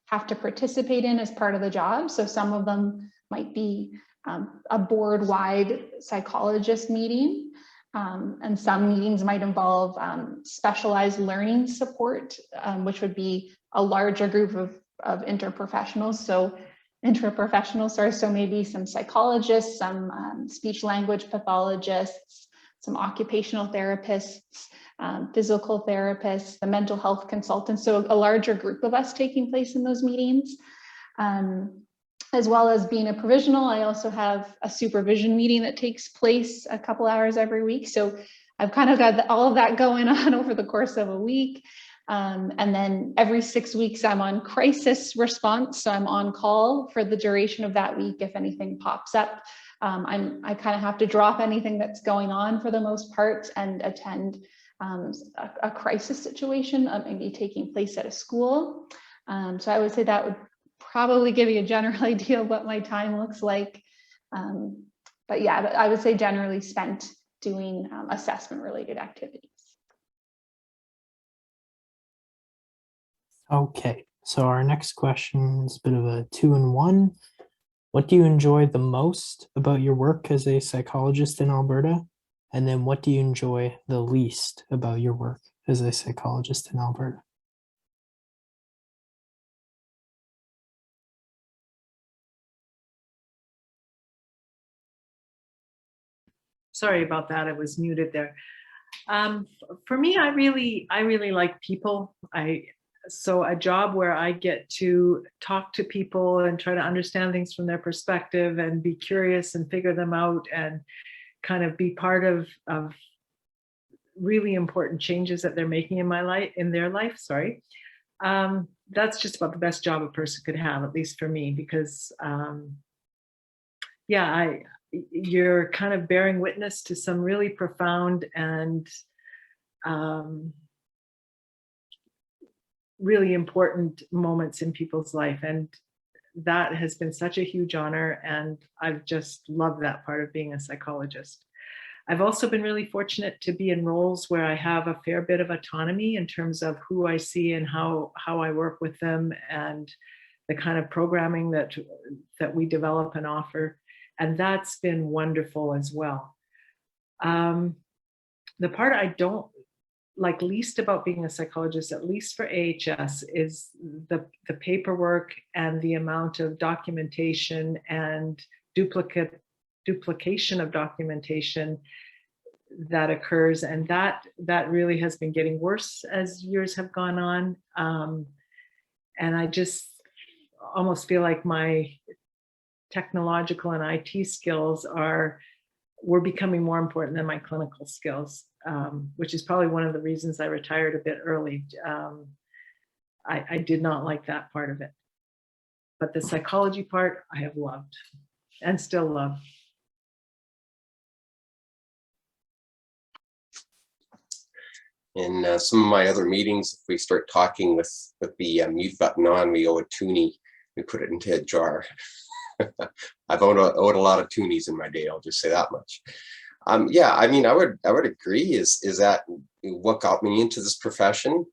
G: have to participate in as part of the job. So some of them might be a board-wide psychologist meeting, and some meetings might involve specialized learning support, which would be a larger group of interprofessionals. So maybe some psychologists, some speech language pathologists, some occupational therapists, physical therapists, the mental health consultants. So a larger group of us taking place in those meetings. As well as being a provisional, I also have a supervision meeting that takes place a couple hours every week. So I've kind of got all of that going on over the course of a week. And then every 6 weeks, I'm on crisis response. So I'm on call for the duration of that week if anything pops up. I kind of have to drop anything that's going on for the most part and attend a crisis situation maybe taking place at a school. So I would say that would probably give you a general idea of what my time looks like. But yeah, I would say generally spent doing assessment related activities.
C: Okay, so our next question is a bit of a 2-in-1. What do you enjoy the most about your work as a psychologist in Alberta? And then what do you enjoy the least about your work as a psychologist in Alberta?
D: Sorry about that. I was muted there. For me, I really like people. So a job where I get to talk to people and try to understand things from their perspective and be curious and figure them out and kind of be part of really important changes that they're making in their life. Sorry. That's just about the best job a person could have, at least for me, because you're kind of bearing witness to some really profound and really important moments in people's life. And that has been such a huge honor. And I've just loved that part of being a psychologist. I've also been really fortunate to be in roles where I have a fair bit of autonomy in terms of who I see and how I work with them and the kind of programming that we develop and offer. And that's been wonderful as well. The part I don't like least about being a psychologist, at least for AHS, is the paperwork and the amount of documentation and duplication of documentation that occurs. And that really has been getting worse as years have gone on. And I just almost feel like my technological and IT skills were becoming more important than my clinical skills, which is probably one of the reasons I retired a bit early. I did not like that part of it. But the psychology part, I have loved and still love.
E: In some of my other meetings, if we start talking with the mute button on, we owe a toonie, we put it into a jar. I've owed a lot of toonies in my day, I'll just say that much. Yeah, I mean, I would agree is that what got me into this profession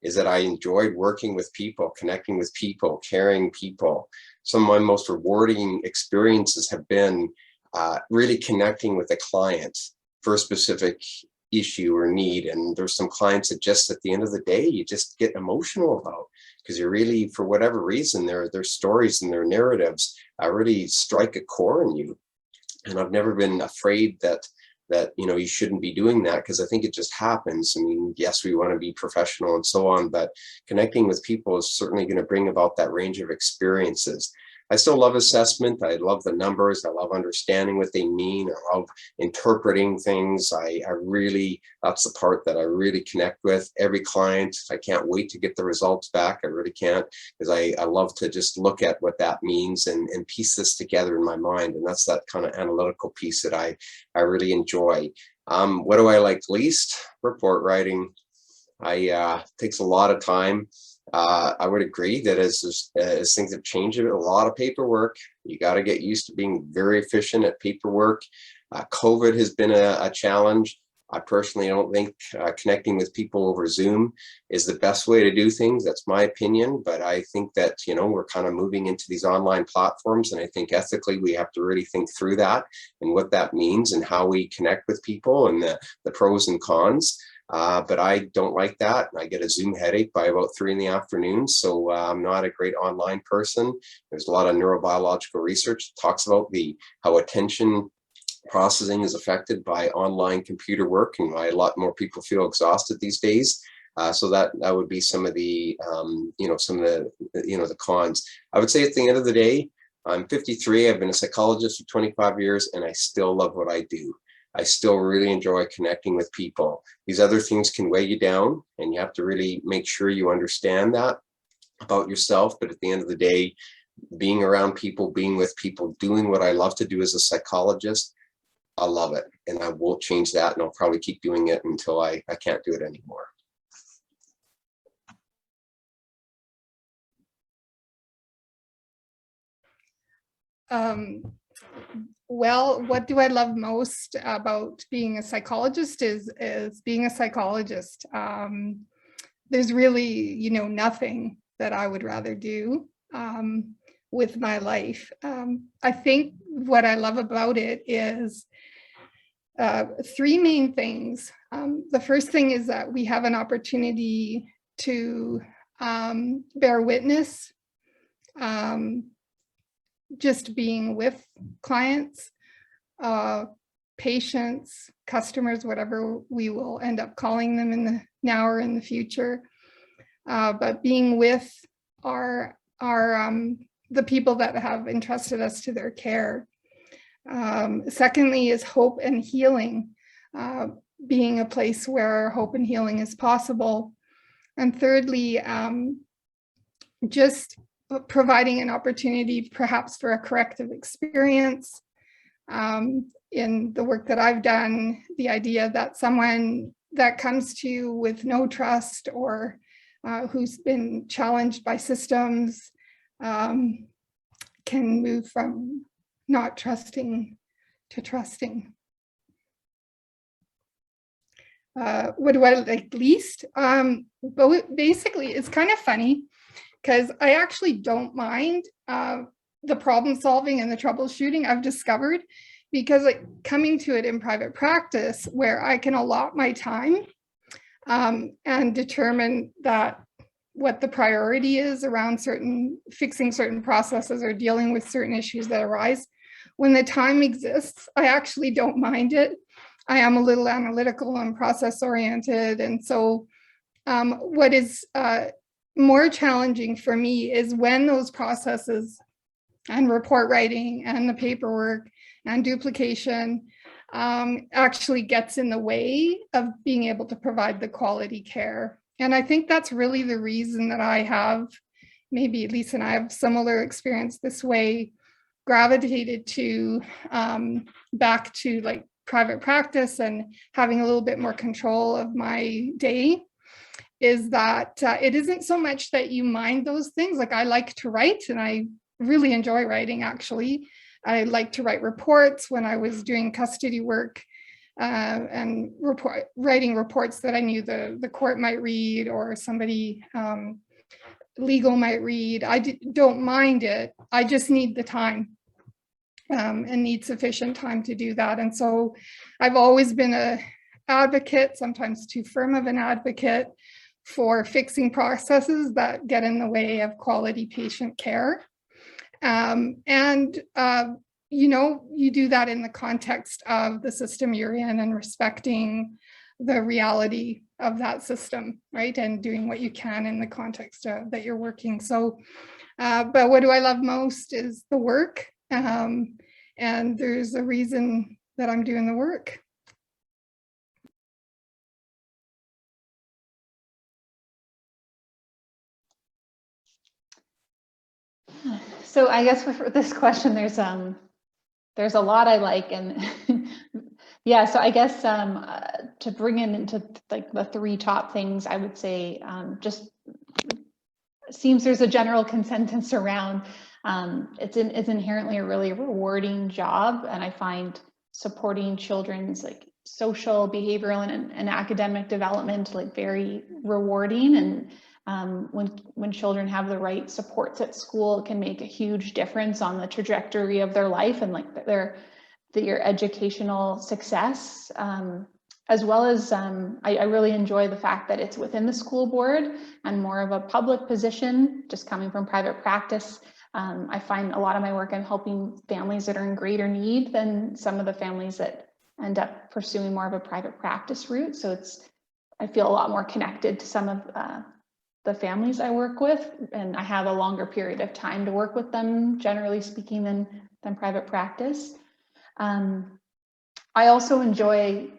E: is that I enjoyed working with people, connecting with people, caring people. Some of my most rewarding experiences have been really connecting with a client for a specific issue or need. And there's some clients that just at the end of the day, you just get emotional about, because you really, for whatever reason, their stories and their narratives really strike a core in you. And I've never been afraid that you shouldn't be doing that, because I think it just happens. I mean, yes, we want to be professional and so on, but connecting with people is certainly going to bring about that range of experiences. I still love assessment. I love the numbers. I love understanding what they mean. I love interpreting things. I really, that's the part that I really connect with. Every client, I can't wait to get the results back. I really can't, because I love to just look at what that means and piece this together in my mind. And that's that kind of analytical piece that I really enjoy. What do I like least? Report writing. Takes a lot of time. I would agree that as things have changed, a lot of paperwork. You got to get used to being very efficient at paperwork. COVID has been a challenge. I personally don't think connecting with people over Zoom is the best way to do things. That's my opinion, but I think that, you know, we're kind of moving into these online platforms, and I think ethically we have to really think through that and what that means and how we connect with people and the pros and cons. But I don't like that. I get a Zoom headache by about 3 p.m. So I'm not a great online person. There's a lot of neurobiological research that talks about how attention processing is affected by online computer work, and why a lot more people feel exhausted these days. So that would be some of the, the cons. I would say at the end of the day, I'm 53. I've been a psychologist for 25 years, and I still love what I do. I still really enjoy connecting with people. These other things can weigh you down, and you have to really make sure you understand that about yourself. But at the end of the day, being around people, being with people, doing what I love to do as a psychologist, I love it. And I won't change that. And I'll probably keep doing it until I can't do it anymore.
F: Well, what do I love most about being a psychologist is being a psychologist. There's really, nothing that I would rather do with my life. I think what I love about it is 3 main things. The first thing is that we have an opportunity to bear witness, just being with clients, patients, customers, whatever we will end up calling them in the now or in the future. But being with the people that have entrusted us to their care. Secondly is hope and healing, being a place where hope and healing is possible. And thirdly, just providing an opportunity perhaps for a corrective experience. In the work that I've done, the idea that someone that comes to you with no trust or who's been challenged by systems can move from not trusting to trusting. What do I like least? But basically, it's kind of funny because I actually don't mind the problem solving and the troubleshooting I've discovered, because coming to it in private practice where I can allot my time and determine that what the priority is around fixing certain processes or dealing with certain issues that arise. When the time exists, I actually don't mind it. I am a little analytical and process oriented. And so what is more challenging for me is when those processes and report writing and the paperwork and duplication actually gets in the way of being able to provide the quality care. And I think that's really the reason that I have, maybe Lisa and I have similar experience this way, gravitated to back to private practice and having a little bit more control of my day, is that it isn't so much that you mind those things. I like to write, and I really enjoy writing, actually. I like to write reports when I was doing custody work and writing reports that I knew the court might read or somebody legal might read. I don't mind it. I just need the time and need sufficient time to do that. And so I've always been an advocate, sometimes too firm of an advocate, for fixing processes that get in the way of quality patient care. You do that in the context of the system you're in and respecting the reality of that system, right? And doing what you can in the context that you're working. So, but what do I love most is the work. And there's a reason that I'm doing the work.
G: So I guess for this question, there's a lot I like, and yeah, so I guess to bring in into like the three top things, I would say just seems there's a general consensus around it's inherently a really rewarding job, and I find supporting children's like social, behavioral, and academic development like very rewarding. And when children have the right supports at school, it can make a huge difference on the trajectory of their life and like their educational success. As well as I really enjoy the fact that it's within the school board and more of a public position, just coming from private practice. I find a lot of my work I'm helping families that are in greater need than some of the families that end up pursuing more of a private practice route. So I feel a lot more connected to some of the families I work with, and I have a longer period of time to work with them, generally speaking, than private practice. I also enjoy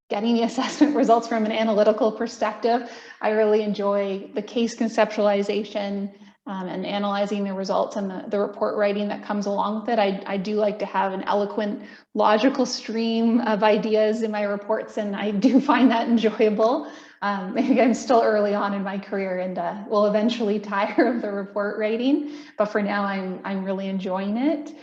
G: getting the assessment results from an analytical perspective. I really enjoy the case conceptualization and analyzing the results and the report writing that comes along with it. I do like to have an eloquent, logical stream of ideas in my reports, and I do find that enjoyable. Maybe I'm still early on in my career and will eventually tire of the report writing, but for now I'm really enjoying it.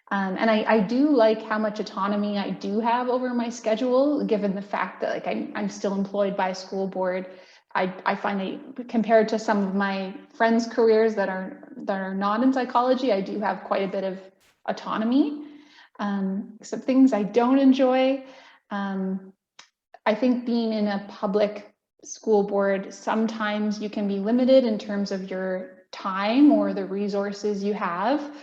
G: And I do like how much autonomy I do have over my schedule, given the fact that like I'm still employed by a school board. I find compared to some of my friends' careers that are not in psychology, I do have quite a bit of autonomy. Some things I don't enjoy. I think being in a public school board, sometimes you can be limited in terms of your time or the resources you have.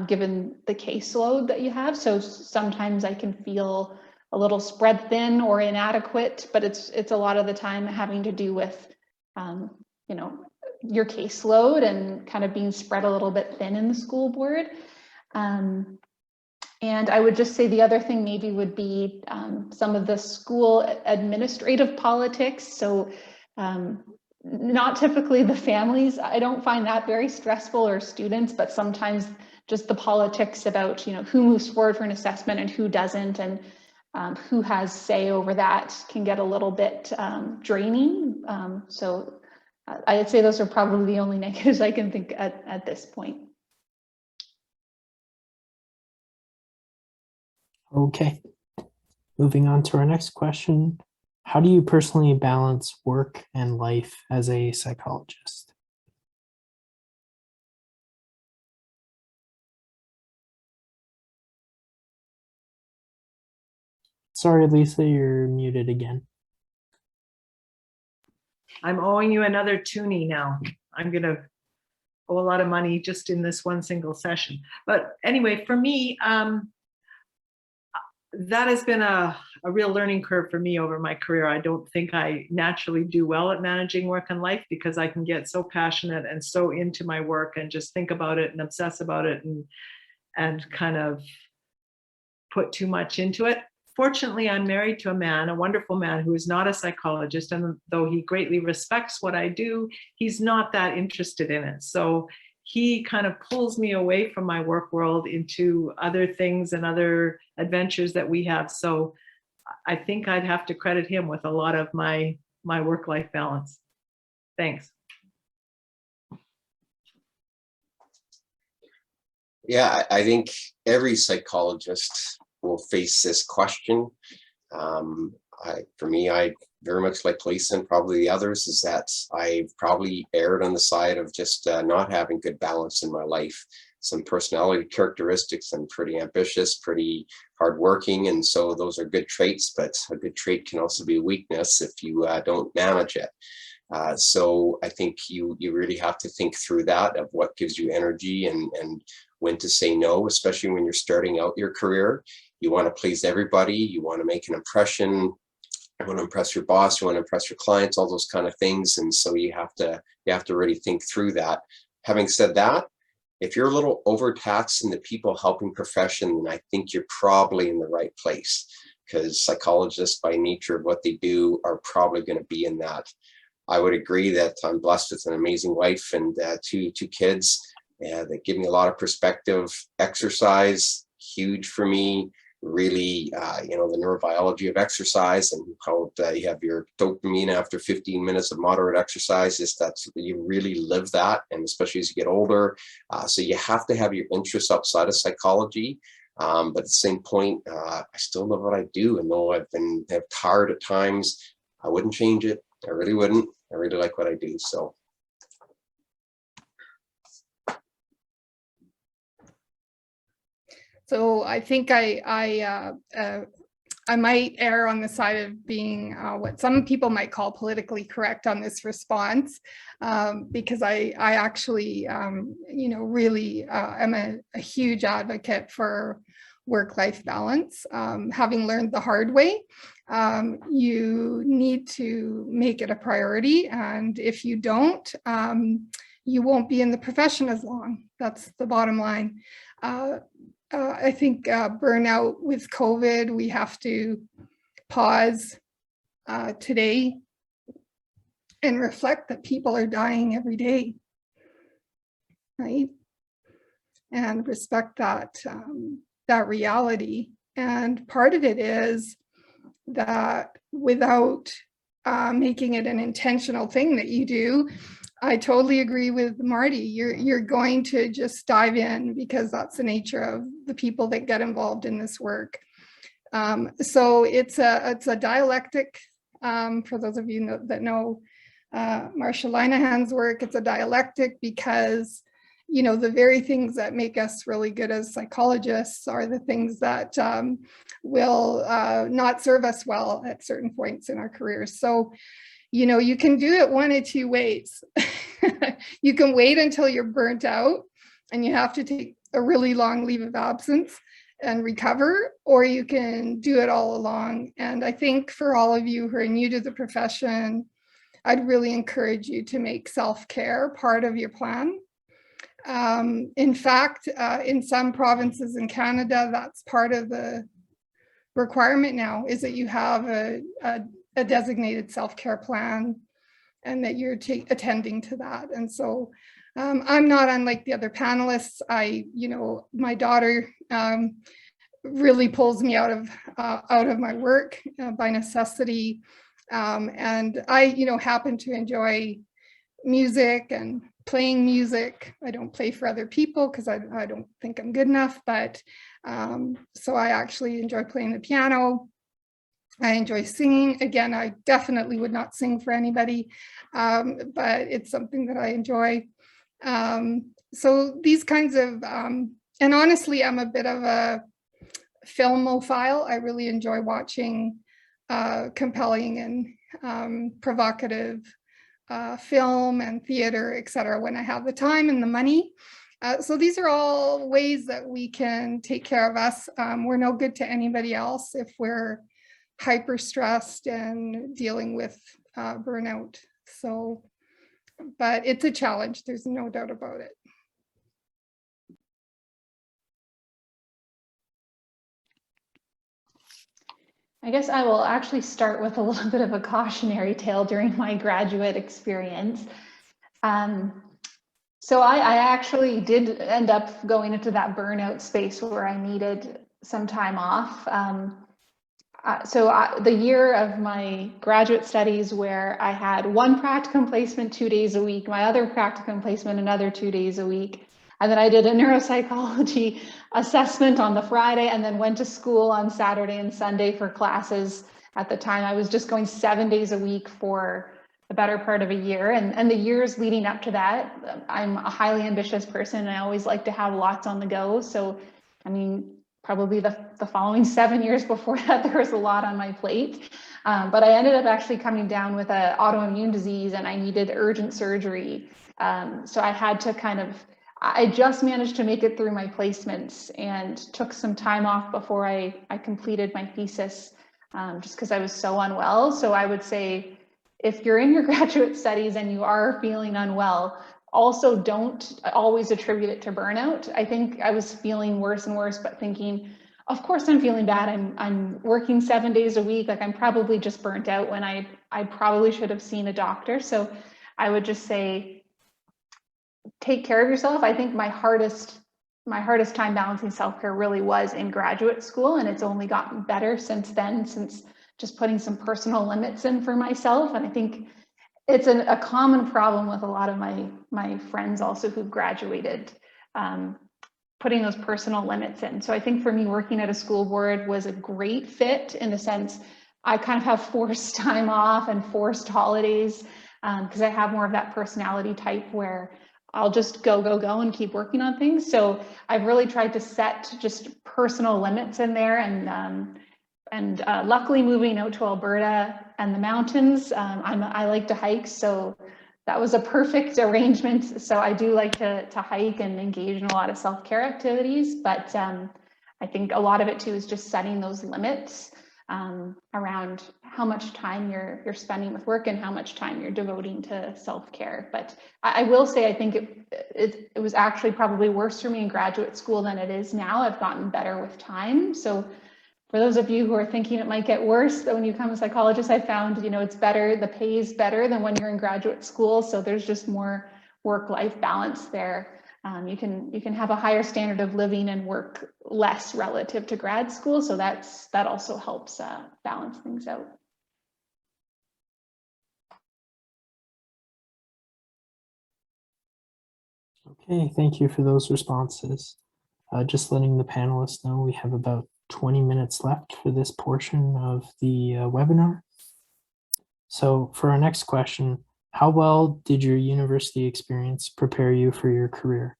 G: Given the caseload that you have. So sometimes I can feel a little spread thin or inadequate, but it's a lot of the time having to do with, your caseload and kind of being spread a little bit thin in the school board. And I would just say the other thing maybe would be some of the school administrative politics. So not typically the families, I don't find that very stressful, or students, but sometimes just the politics about, who moves forward for an assessment and who doesn't, and who has say over that can get a little bit draining. So I'd say those are probably the only negatives I can think at this point.
C: Okay, moving on to our next question. How do you personally balance work and life as a psychologist? Sorry, Lisa, you're muted again.
D: I'm owing you another toonie now. I'm going to owe a lot of money just in this one single session. But anyway, for me, that has been a real learning curve for me over my career. I don't think I naturally do well at managing work and life, because I can get so passionate and so into my work and just think about it and obsess about it and kind of put too much into it. Fortunately, I'm married to a wonderful man who is not a psychologist, and though he greatly respects what I do, he's not that interested in it. So he kind of pulls me away from my work world into other things and other adventures that we have. So I think I'd have to credit him with a lot of my work-life balance. Thanks.
E: Yeah, I think every psychologist will face this question. For me, I very much like Lisa and probably the others, is that I've probably erred on the side of just not having good balance in my life. Some personality characteristics. I'm pretty ambitious, pretty hardworking, and so those are good traits, but a good trait can also be a weakness if you don't manage it. So I think you really have to think through that, of what gives you energy and when to say no, especially when you're starting out your career. You want to please everybody, you want to make an impression, You want to impress your boss, you want to impress your clients, all those kind of things. And so you have to really think through that. Having said that, if you're a little overtaxed in the people helping profession, then I think you're probably in the right place, because psychologists by nature of what they do are probably going to be in that. I would agree that I'm blessed with an amazing wife and two kids that give me a lot of perspective. Exercise, huge for me. Really, the neurobiology of exercise and how you have your dopamine after 15 minutes of moderate exercise, is that you really live that, and especially as you get older. So you have to have your interests outside of psychology. But at the same point, I still love what I do, and though I've been tired at times, I wouldn't change it. I really wouldn't. I really like what I do. So.
F: So I think I might err on the side of being what some people might call politically correct on this response, because I actually, really am a huge advocate for work-life balance. Having learned the hard way, you need to make it a priority. And if you don't, you won't be in the profession as long. That's the bottom line. I think burnout with COVID, we have to pause today and reflect that people are dying every day, right? And respect that reality. And part of it is that without making it an intentional thing that you do, I totally agree with Marty. You're going to just dive in because that's the nature of the people that get involved in this work. So it's a dialectic. For those of you that know Marsha Linehan's work, it's a dialectic because the very things that make us really good as psychologists are the things that will not serve us well at certain points in our careers. So you can do it one of two ways. You can wait until you're burnt out and you have to take a really long leave of absence and recover, or you can do it all along. And I think for all of you who are new to the profession, I'd really encourage you to make self-care part of your plan. In fact, in some provinces in Canada, that's part of the requirement now, is that you have a designated self-care plan and that you're attending to that. And so I'm not unlike the other panelists. My daughter really pulls me out of my work by necessity. And I, happen to enjoy music and playing music. I don't play for other people because I don't think I'm good enough, but so I actually enjoy playing the piano. I enjoy singing. Again, I definitely would not sing for anybody, but it's something that I enjoy. So these kinds of, and honestly, I'm a bit of a filmophile. I really enjoy watching compelling and provocative film and theater, et cetera, when I have the time and the money. So these are all ways that we can take care of us. We're no good to anybody else if we're hyper stressed and dealing with burnout. So, but it's a challenge. There's no doubt about it.
G: I guess I will actually start with a little bit of a cautionary tale during my graduate experience. So I actually did end up going into that burnout space where I needed some time off. The year of my graduate studies where I had one practicum placement 2 days a week, my other practicum placement another 2 days a week. And then I did a neuropsychology assessment on the Friday and then went to school on Saturday and Sunday for classes. At the time, I was just going 7 days a week for the better part of a year. And the years leading up to that, I'm a highly ambitious person and I always like to have lots on the go. So, I mean, probably the following 7 years before that, there was a lot on my plate. But I ended up actually coming down with an autoimmune disease and I needed urgent surgery. So I had to I just managed to make it through my placements and took some time off before I completed my thesis. just because I was so unwell. So I would say, if you're in your graduate studies and you are feeling unwell, also don't always attribute it to burnout. I think I was feeling worse and worse, but thinking, of course I'm feeling bad. I'm working 7 days a week. Like, I'm probably just burnt out when I probably should have seen a doctor. So I would just say, take care of yourself. I think my hardest time balancing self-care really was in graduate school, and it's only gotten better since then, since just putting some personal limits in for myself. And I think it's a common problem with a lot of my friends also who've graduated, putting those personal limits in. So I think for me, working at a school board was a great fit, in the sense I kind of have forced time off and forced holidays, because I have more of that personality type where I'll just go and keep working on things. So I've really tried to set just personal limits in there. And luckily, moving out to Alberta and the mountains, I like to hike, so that was a perfect arrangement. So I do like to hike and engage in a lot of self-care activities, but I think a lot of it too is just setting those limits around how much time you're spending with work and how much time you're devoting to self-care. But I will say, I think it was actually probably worse for me in graduate school than it is now. I've gotten better with time. So for those of you who are thinking it might get worse when you become a psychologist, I found, it's better, the pay is better than when you're in graduate school. So there's just more work-life balance there. You can have a higher standard of living and work less relative to grad school. So that also helps balance things out.
C: Okay, thank you for those responses. Just letting the panelists know we have about 20 minutes left for this portion of the webinar. So for our next question, how well did your university experience prepare you for your career?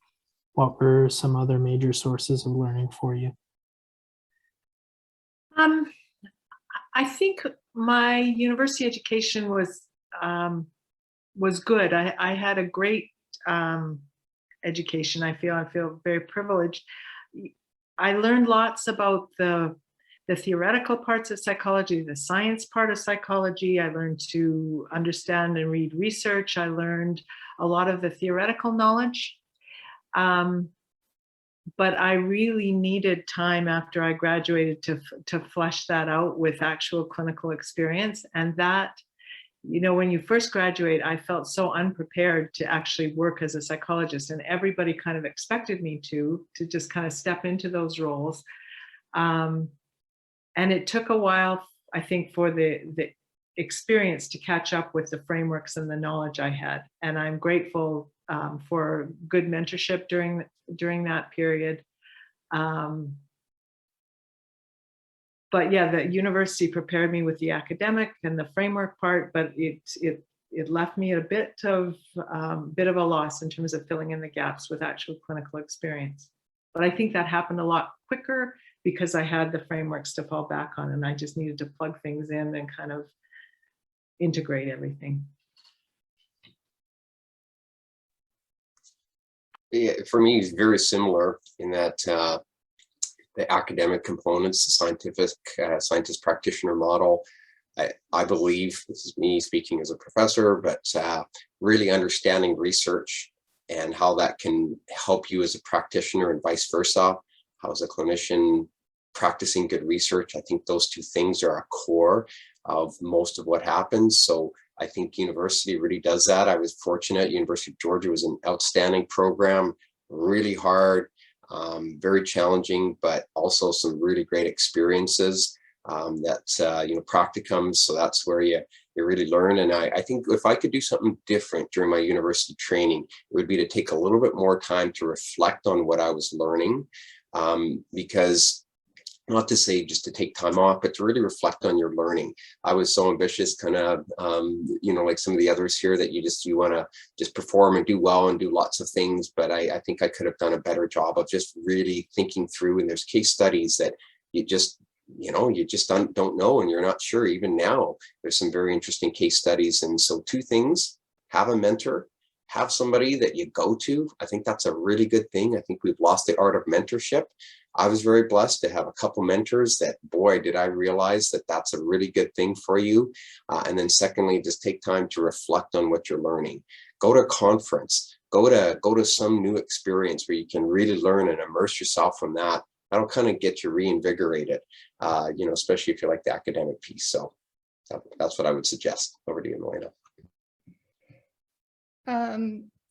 C: What were some other major sources of learning for you?
D: I think my university education was good. I had a great education. I feel very privileged. I learned lots about the theoretical parts of psychology, the science part of psychology. I learned to understand and read research. I learned a lot of the theoretical knowledge. But I really needed time after I graduated to flesh that out with actual clinical experience. And that, when you first graduate, I felt so unprepared to actually work as a psychologist, and everybody kind of expected me to just kind of step into those roles. And it took a while, I think, for the experience to catch up with the frameworks and the knowledge I had. And I'm grateful for good mentorship during that period. But yeah, the university prepared me with the academic and the framework part, but it left me a bit of a loss in terms of filling in the gaps with actual clinical experience. But I think that happened a lot quicker because I had the frameworks to fall back on, and I just needed to plug things in and kind of integrate everything.
E: Yeah, for me, it's very similar in that the academic components, the scientist practitioner model. I believe, this is me speaking as a professor, but really understanding research and how that can help you as a practitioner and vice versa. How as a clinician practicing good research, I think those two things are a core of most of what happens. So I think university really does that. I was fortunate. University of Georgia was an outstanding program, really hard, very challenging, but also some really great experiences practicums. So that's where you really learn. And I think if I could do something different during my university training, it would be to take a little bit more time to reflect on what I was learning, because not to say just to take time off, but to really reflect on your learning. I was so ambitious, kind of, like some of the others here, that you want to just perform and do well and do lots of things. But I think I could have done a better job of just really thinking through. And there's case studies that you just don't know, and you're not sure. Even now, there's some very interesting case studies. And so 2 things: have a mentor, have somebody that you go to. I think that's a really good thing. I think we've lost the art of mentorship. I was very blessed to have a couple mentors that, boy, did I realize that that's a really good thing for you. And then secondly, just take time to reflect on what you're learning. Go to a conference, go to some new experience where you can really learn and immerse yourself from that. That'll kind of get you reinvigorated, especially if you like the academic piece. So that's what I would suggest. Over to you, Milena.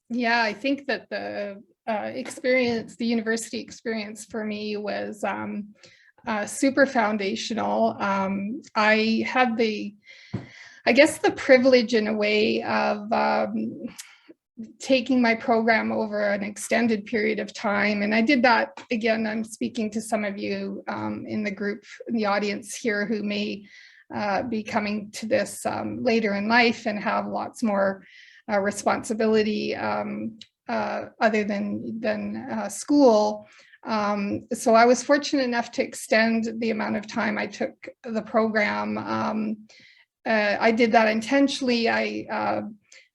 F: Yeah, I think that the the university experience for me was super foundational. I had the privilege in a way of taking my program over an extended period of time. And I did that, again, I'm speaking to some of you in the group, in the audience here who may be coming to this later in life and have lots more responsibility other than school. So I was fortunate enough to extend the amount of time I took the program. I did that intentionally. I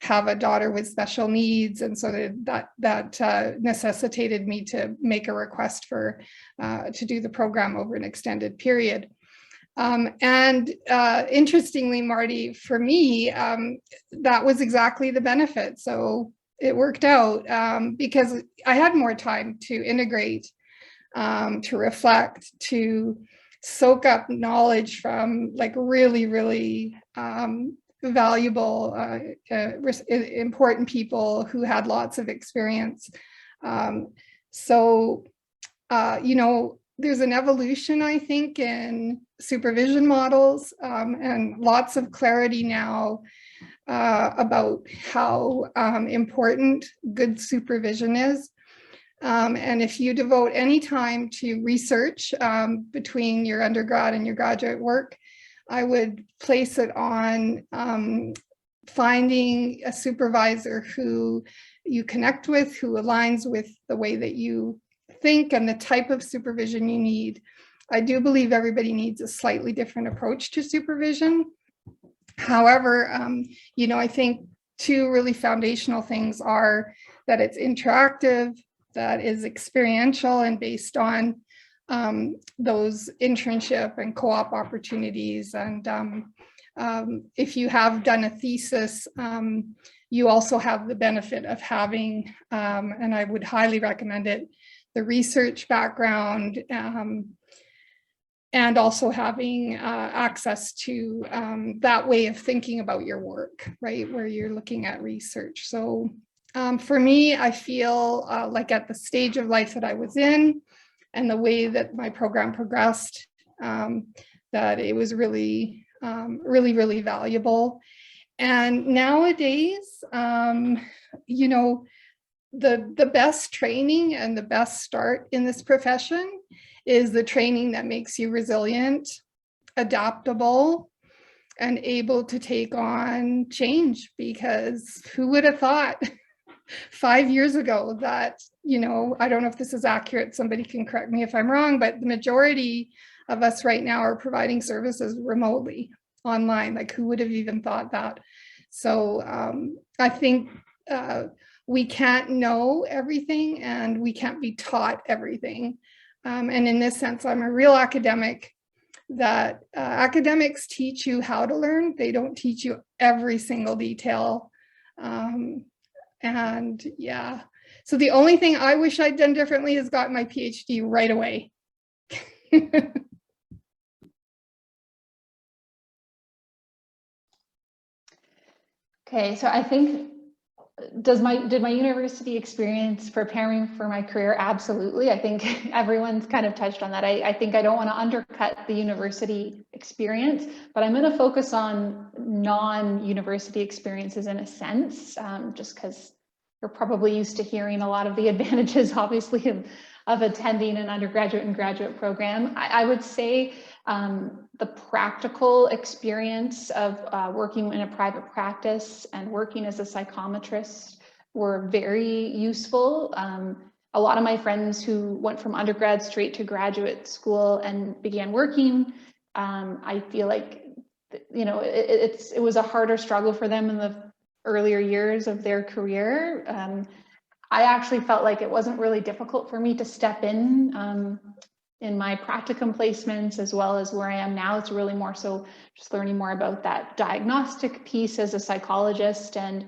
F: have a daughter with special needs, and so that necessitated me to make a request to do the program over an extended period. Interestingly, Marty, for me, that was exactly the benefit. So it worked out because I had more time to integrate, to reflect, to soak up knowledge from like really, really valuable, important people who had lots of experience. There's an evolution, I think, in supervision models and lots of clarity now about how important good supervision is. And if you devote any time to research between your undergrad and your graduate work, I would place it on finding a supervisor who you connect with, who aligns with the way that you think and the type of supervision you need. I do believe everybody needs a slightly different approach to supervision. However, I think two really foundational things are that it's interactive, that is experiential and based on those internship and co-op opportunities. And if you have done a thesis, you also have the benefit of having, and I would highly recommend it, the research background, and also having access to that way of thinking about your work, right, where you're looking at research. So for me, I feel like at the stage of life that I was in and the way that my program progressed, that it was really, really valuable. And nowadays, the best training and the best start in this profession is the training that makes you resilient, adaptable, and able to take on change. Because who would have thought 5 years ago that, I don't know if this is accurate, somebody can correct me if I'm wrong, but the majority of us right now are providing services remotely online. Like, who would have even thought that? So I think we can't know everything and we can't be taught everything. And in this sense, I'm a real academic that academics teach you how to learn. They don't teach you every single detail. And yeah, so the only thing I wish I'd done differently is got my PhD right away.
G: Okay, so I think, did my university experience prepare me for my career? Absolutely. I think everyone's kind of touched on that. I think I don't want to undercut the university experience, but I'm going to focus on non-university experiences in a sense, just because you're probably used to hearing a lot of the advantages, obviously, of attending an undergraduate and graduate program. I would say the practical experience of working in a private practice and working as a psychometrist were very useful. A lot of my friends who went from undergrad straight to graduate school and began working, I feel like, it was a harder struggle for them in the earlier years of their career. I actually felt like it wasn't really difficult for me to step in my practicum placements, as well as where I am now. It's really more so just learning more about that diagnostic piece as a psychologist, and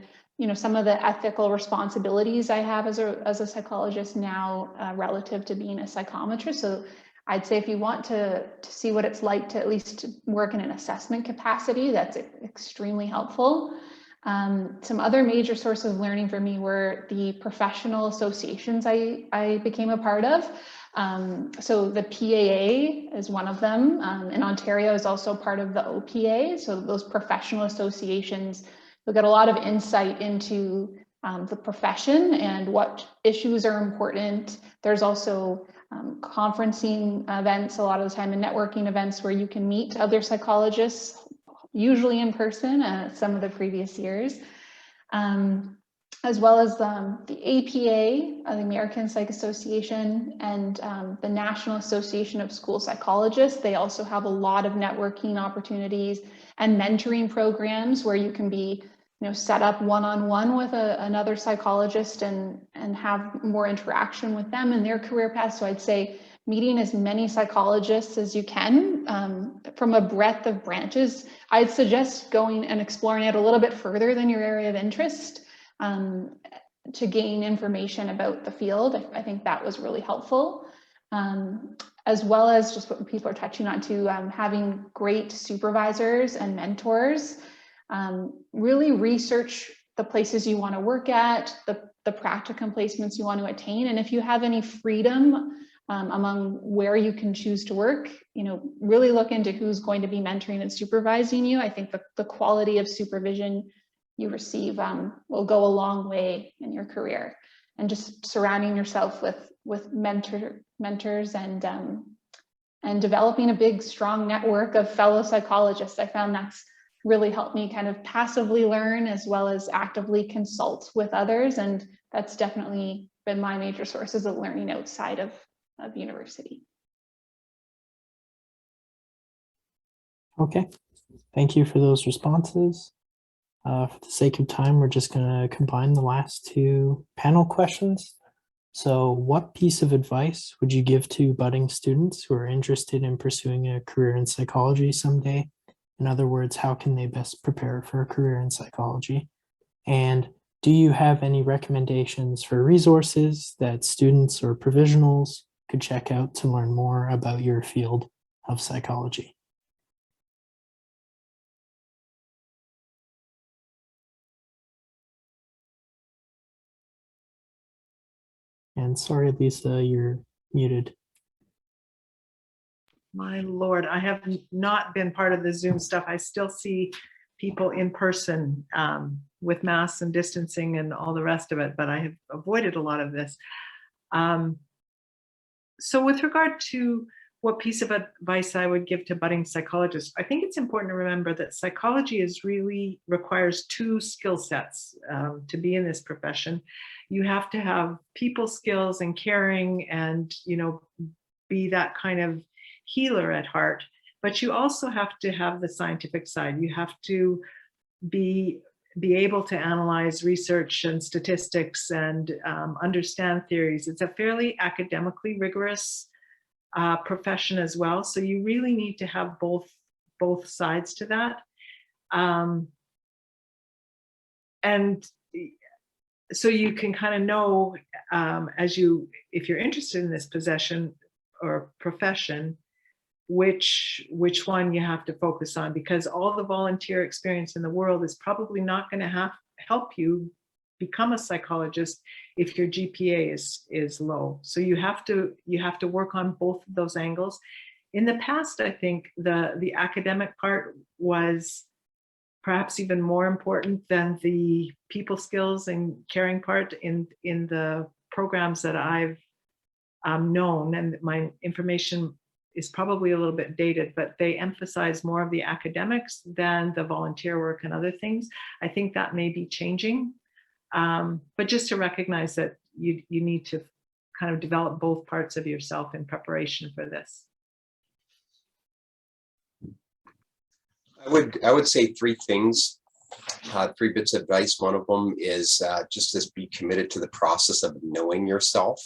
G: some of the ethical responsibilities I have as a psychologist now relative to being a psychometrist. So I'd say if you want to see what it's like to at least work in an assessment capacity, that's extremely helpful. Some other major sources of learning for me were the professional associations I became a part of. So the PAA is one of them. In Ontario is also part of the OPA. So those professional associations, you'll get a lot of insight into the profession and what issues are important. There's also conferencing events a lot of the time, and networking events where you can meet other psychologists, usually in person, some of the previous years, as well as the APA, the American Psych Association, and the National Association of School Psychologists. They also have a lot of networking opportunities and mentoring programs where you can be set up one-on-one with another psychologist and have more interaction with them in their career path. So I'd say meeting as many psychologists as you can from a breadth of branches. I'd suggest going and exploring it a little bit further than your area of interest to gain information about the field. I think that was really helpful, as well as just what people are touching on too, having great supervisors and mentors. Really research the places you want to work at, the practicum placements you want to attain, and if you have any freedom among where you can choose to work, really look into who's going to be mentoring and supervising you. I think the quality of supervision you receive will go a long way in your career, and just surrounding yourself with mentors and developing a big, strong network of fellow psychologists. I found that's really helped me kind of passively learn as well as actively consult with others, and that's definitely been my major sources of learning outside of university.
C: Okay, thank you for those responses. For the sake of time, we're just going to combine the last two panel questions. So what piece of advice would you give to budding students who are interested in pursuing a career in psychology someday? In other words, how can they best prepare for a career in psychology? And do you have any recommendations for resources that students or provisionals could check out to learn more about your field of psychology? And sorry, Lisa, you're muted.
D: My Lord, I have not been part of the Zoom stuff. I still see people in person with masks and distancing and all the rest of it, but I have avoided a lot of this. So with regard to what piece of advice I would give to budding psychologists, I think it's important to remember that psychology really requires two skill sets to be in this profession. You have to have people skills and caring and, be that kind of healer at heart, but you also have to have the scientific side. You have to be able to analyze research and statistics and understand theories. It's a fairly academically rigorous profession as well. So you really need to have both sides to that. And so you can kind of know if you're interested in this possession or profession, which one you have to focus on, because all the volunteer experience in the world is probably not going to help you become a psychologist if your GPA is low. So you have to work on both of those angles. In the past, I think the academic part was perhaps even more important than the people skills and caring part in the programs that I've known, and my information is probably a little bit dated, but they emphasize more of the academics than the volunteer work and other things. I think that may be changing, but just to recognize that you need to kind of develop both parts of yourself in preparation for this.
E: I would say three things Three bits of advice. One of them is just to be committed to the process of knowing yourself,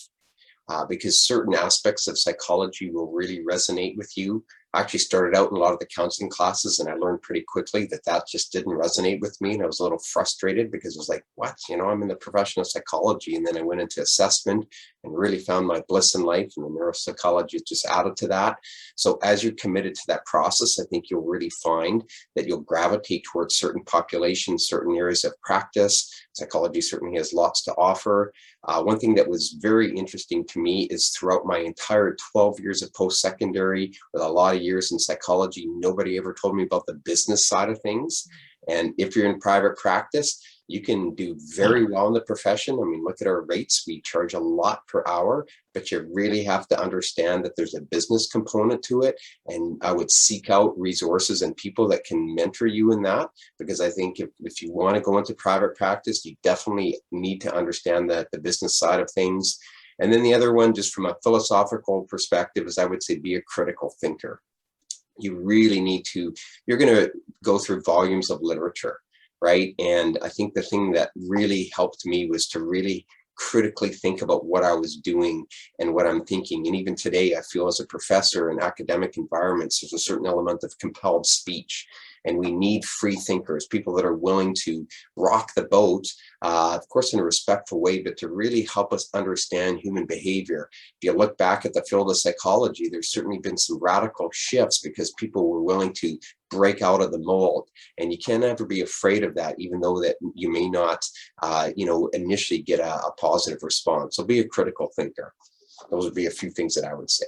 E: because certain aspects of psychology will really resonate with you. I actually started out in a lot of the counseling classes, and I learned pretty quickly that that just didn't resonate with me. And I was a little frustrated because it was like, what, you know, I'm in the profession of psychology. And then I went into assessment and really found my bliss in life, and the neuropsychologist just added to that. So as you're committed to that process, I think you'll really find that you'll gravitate towards certain populations, certain areas of practice. Psychology certainly has lots to offer. One thing that was very interesting to me is throughout my entire 12 years of post-secondary, with a lot of years in psychology, nobody ever told me about the business side of things. And if you're in private practice, you can do very well in the profession. I mean, look at our rates. We charge a lot per hour, but you really have to understand that there's a business component to it. And I would seek out resources and people that can mentor you in that, because I think if you want to go into private practice, you definitely need to understand the business side of things. And then the other one, just from a philosophical perspective, is I would say be a critical thinker. You really need to, you're going to go through volumes of literature, right? And I think the thing that really helped me was to really critically think about what I was doing and what I'm thinking. And even today, I feel as a professor in academic environments, there's a certain element of compelled speech. And we need free thinkers, people that are willing to rock the boat, of course, in a respectful way, but to really help us understand human behavior. If you look back at the field of psychology, there's certainly been some radical shifts because people were willing to break out of the mold. And you can't ever be afraid of that, even though that you may not, initially get a positive response. So be a critical thinker. Those would be a few things that I would say.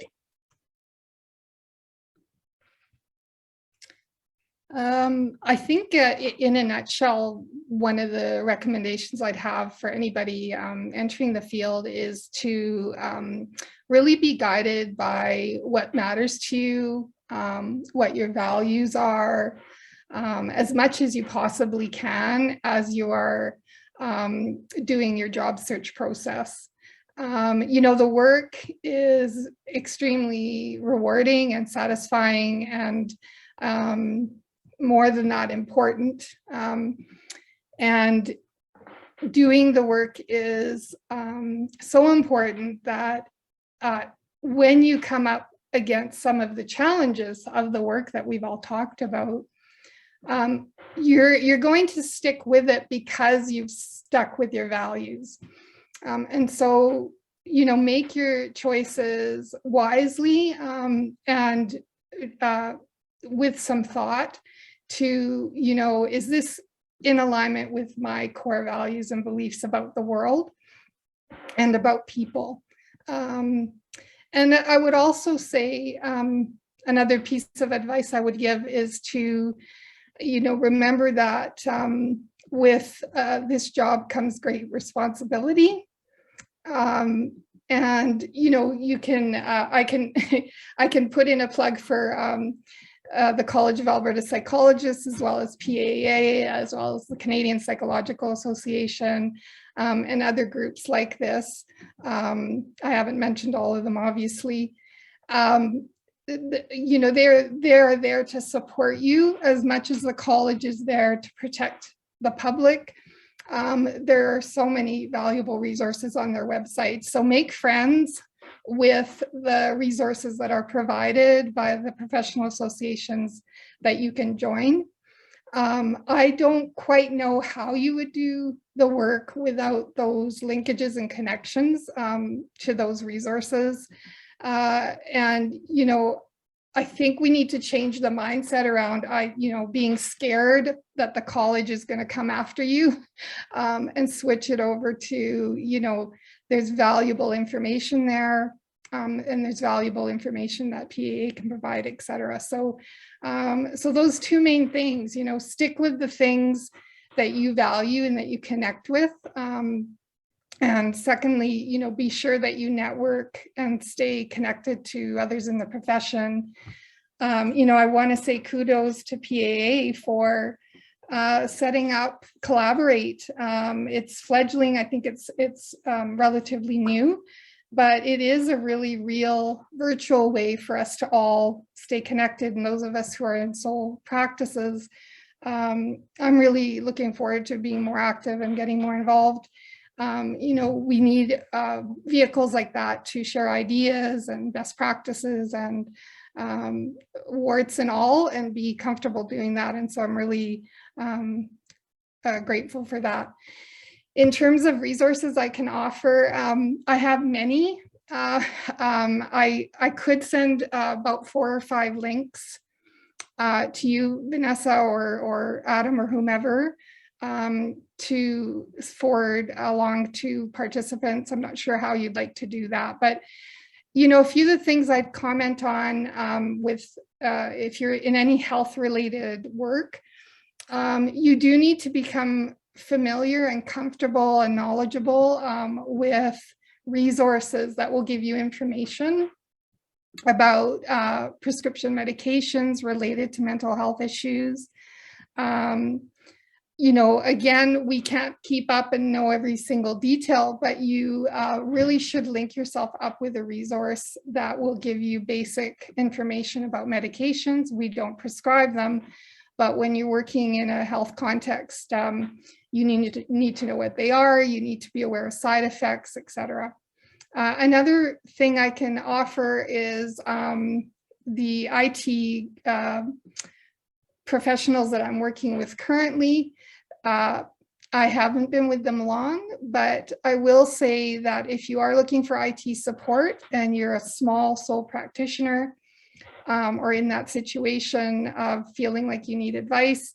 F: I think in a nutshell, one of the recommendations I'd have for anybody entering the field is to really be guided by what matters to you, what your values are, as much as you possibly can as you are doing your job search process. The work is extremely rewarding and satisfying, and more than that, important. And doing the work is so important that when you come up against some of the challenges of the work that we've all talked about, you're going to stick with it because you've stuck with your values. And so, make your choices wisely and with some thought to, is this in alignment with my core values and beliefs about the world and about people? And I would also say another piece of advice I would give is to, remember that with this job comes great responsibility. And you can I can put in a plug for the College of Alberta Psychologists, as well as PAA, as well as the Canadian Psychological Association, and other groups like this. I haven't mentioned all of them, obviously. They're there to support you as much as the college is there to protect the public. There are so many valuable resources on their website. So make friends with the resources that are provided by the professional associations that you can join. I don't quite know how you would do the work without those linkages and connections to those resources. And I think we need to change the mindset around, being scared that the college is going to come after you, and switch it over to, there's valuable information there, and there's valuable information that PAA can provide, et cetera. So those two main things, stick with the things that you value and that you connect with. And secondly, be sure that you network and stay connected to others in the profession. I want to say kudos to PAA for setting up Collaborate. It's fledgling. I think it's relatively new, but it is a really real virtual way for us to all stay connected. And those of us who are in sole practices, I'm really looking forward to being more active and getting more involved. You know, we need vehicles like that to share ideas and best practices and warts and all, and be comfortable doing that. And so I'm really grateful for that. In terms of resources I can offer, I have many. I could send about 4 or 5 links to you, Vanessa, or Adam, or whomever, to forward along to participants. I'm not sure how you'd like to do that, but you know, a few of the things I'd comment on with if you're in any health related work, you do need to become familiar and comfortable and knowledgeable with resources that will give you information about prescription medications related to mental health issues. You know, again, we can't keep up and know every single detail, but you really should link yourself up with a resource that will give you basic information about medications. We don't prescribe them, but when you're working in a health context, you need to know what they are. You need to be aware of side effects, etc. Another thing I can offer is the IT professionals that I'm working with currently. I haven't been with them long, but I will say that if you are looking for IT support and you're a small sole practitioner or in that situation of feeling like you need advice,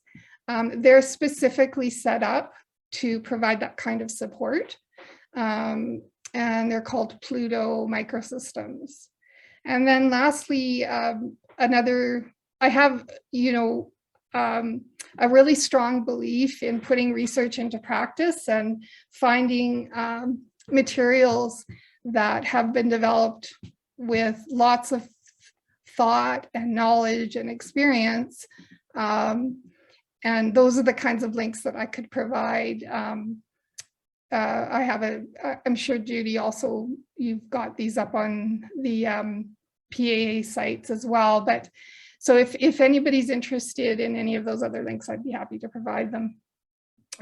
F: they're specifically set up to provide that kind of support. And they're called Pluto Microsystems. And then lastly, I have, you know, a really strong belief in putting research into practice and finding materials that have been developed with lots of thought and knowledge and experience. And those are the kinds of links that I could provide. I'm sure Judy also, you've got these up on the PAA sites as well. But so if anybody's interested in any of those other links, I'd be happy to provide them.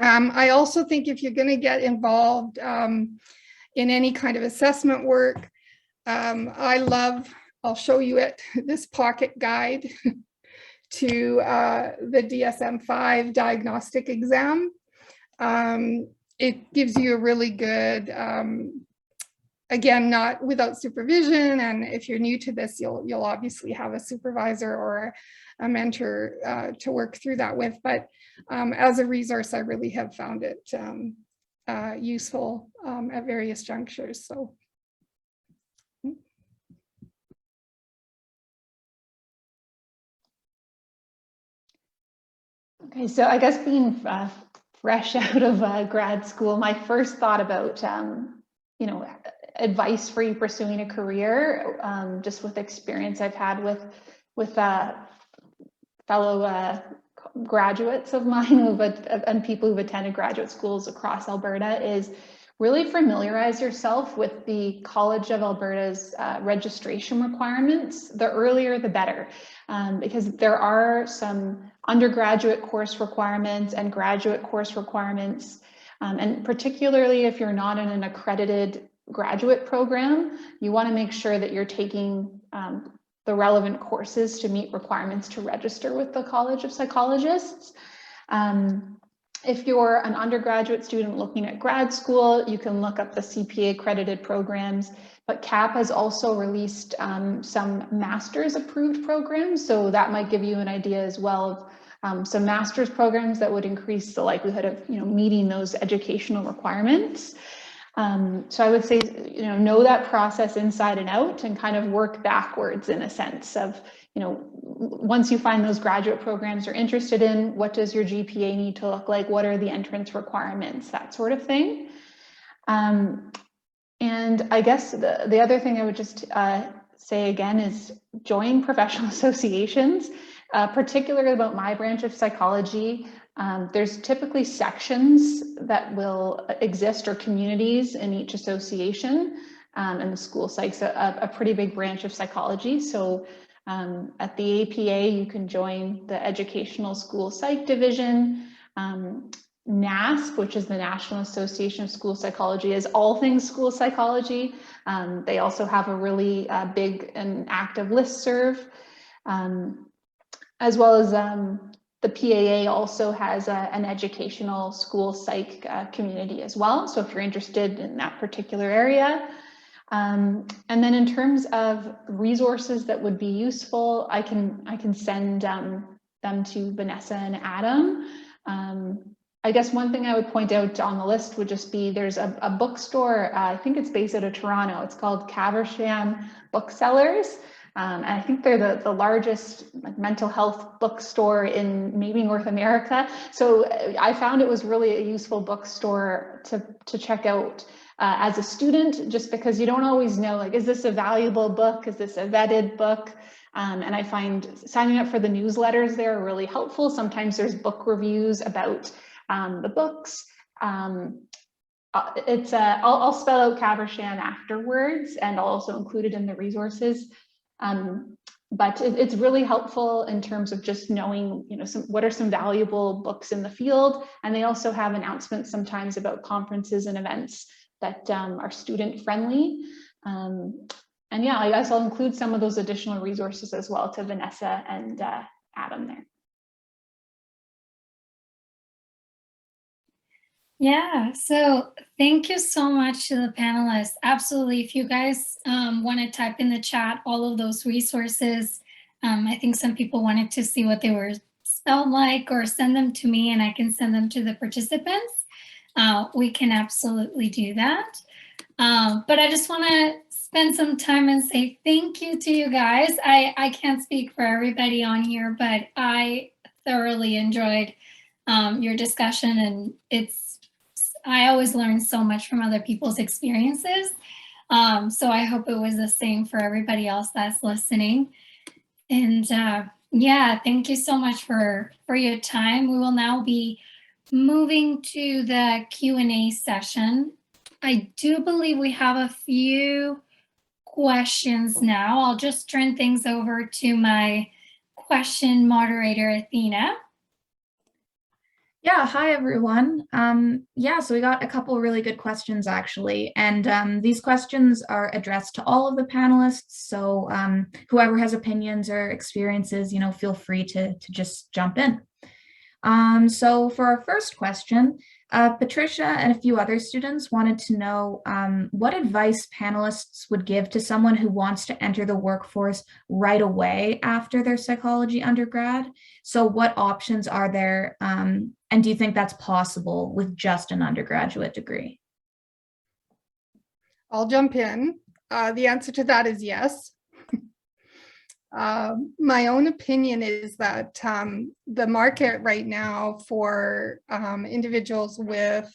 F: I also think if you're going to get involved in any kind of assessment work, I'll show you it, this pocket guide to the DSM-5 diagnostic exam. It gives you a really good, again, not without supervision. And if you're new to this, you'll obviously have a supervisor or a mentor to work through that with. But as a resource, I really have found it useful at various junctures. So.
G: Okay, so I guess being fresh out of grad school, my first thought about, you know, advice for you pursuing a career, just with experience I've had with fellow graduates of mine and people who've attended graduate schools across Alberta, is really familiarize yourself with the College of Alberta's registration requirements. The earlier, the better, because there are some undergraduate course requirements and graduate course requirements. And particularly if you're not in an accredited graduate program, you want to make sure that you're taking the relevant courses to meet requirements to register with the College of Psychologists. If you're an undergraduate student looking at grad school, you can look up the CPA accredited programs, but CAP has also released some master's approved programs. So that might give you an idea as well of some master's programs that would increase the likelihood of, you know, meeting those educational requirements. So I would say, you know that process inside and out and kind of work backwards in a sense of, you know, once you find those graduate programs you're interested in, what does your GPA need to look like? What are the entrance requirements? That sort of thing. And I guess the other thing I would just say again is join professional associations, particularly about my branch of psychology. There's typically sections that will exist or communities in each association, and the school psych's a pretty big branch of psychology. So At the APA, you can join the Educational School Psych Division. NASP, which is the National Association of School Psychology, is all things school psychology. They also have a really big and active listserv, as well as the PAA also has an educational school psych community as well. So if you're interested in that particular area. And then in terms of resources that would be useful, I can send them to Vanessa and Adam. I guess one thing I would point out on the list would just be there's a bookstore, I think it's based out of Toronto. It's called Caversham Booksellers. And I think they're the largest mental health bookstore in maybe North America. So I found it was really a useful bookstore to check out as a student, just because you don't always know, like, is this a valuable book? Is this a vetted book? And I find signing up for the newsletters there are really helpful. Sometimes there's book reviews about the books. I'll spell out Caversham afterwards, and I'll also include it in the resources. But it's really helpful in terms of just knowing, what are some valuable books in the field. And they also have announcements sometimes about conferences and events that are student friendly. And yeah, I guess I'll include some of those additional resources as well to Vanessa and Adam there.
B: Yeah, so thank you so much to the panelists. Absolutely. If you guys want to type in the chat all of those resources, I think some people wanted to see what they were spelled like, or send them to me and I can send them to the participants. We can absolutely do that. But I just want to spend some time and say thank you to you guys. I can't speak for everybody on here, but I thoroughly enjoyed your discussion, and I always learn so much from other people's experiences. So I hope it was the same for everybody else that's listening. And yeah, thank you so much for your time. We will now be moving to the Q&A session. I do believe we have a few questions now. I'll just turn things over to my question moderator, Athena.
H: Yeah, hi everyone. So we got a couple really good questions actually, and these questions are addressed to all of the panelists. So whoever has opinions or experiences, feel free to just jump in. So for our first question, Patricia and a few other students wanted to know what advice panelists would give to someone who wants to enter the workforce right away after their psychology undergrad. So what options are there, and do you think that's possible with just an undergraduate degree?
F: I'll jump in. The answer to that is yes. My own opinion is that the market right now for individuals with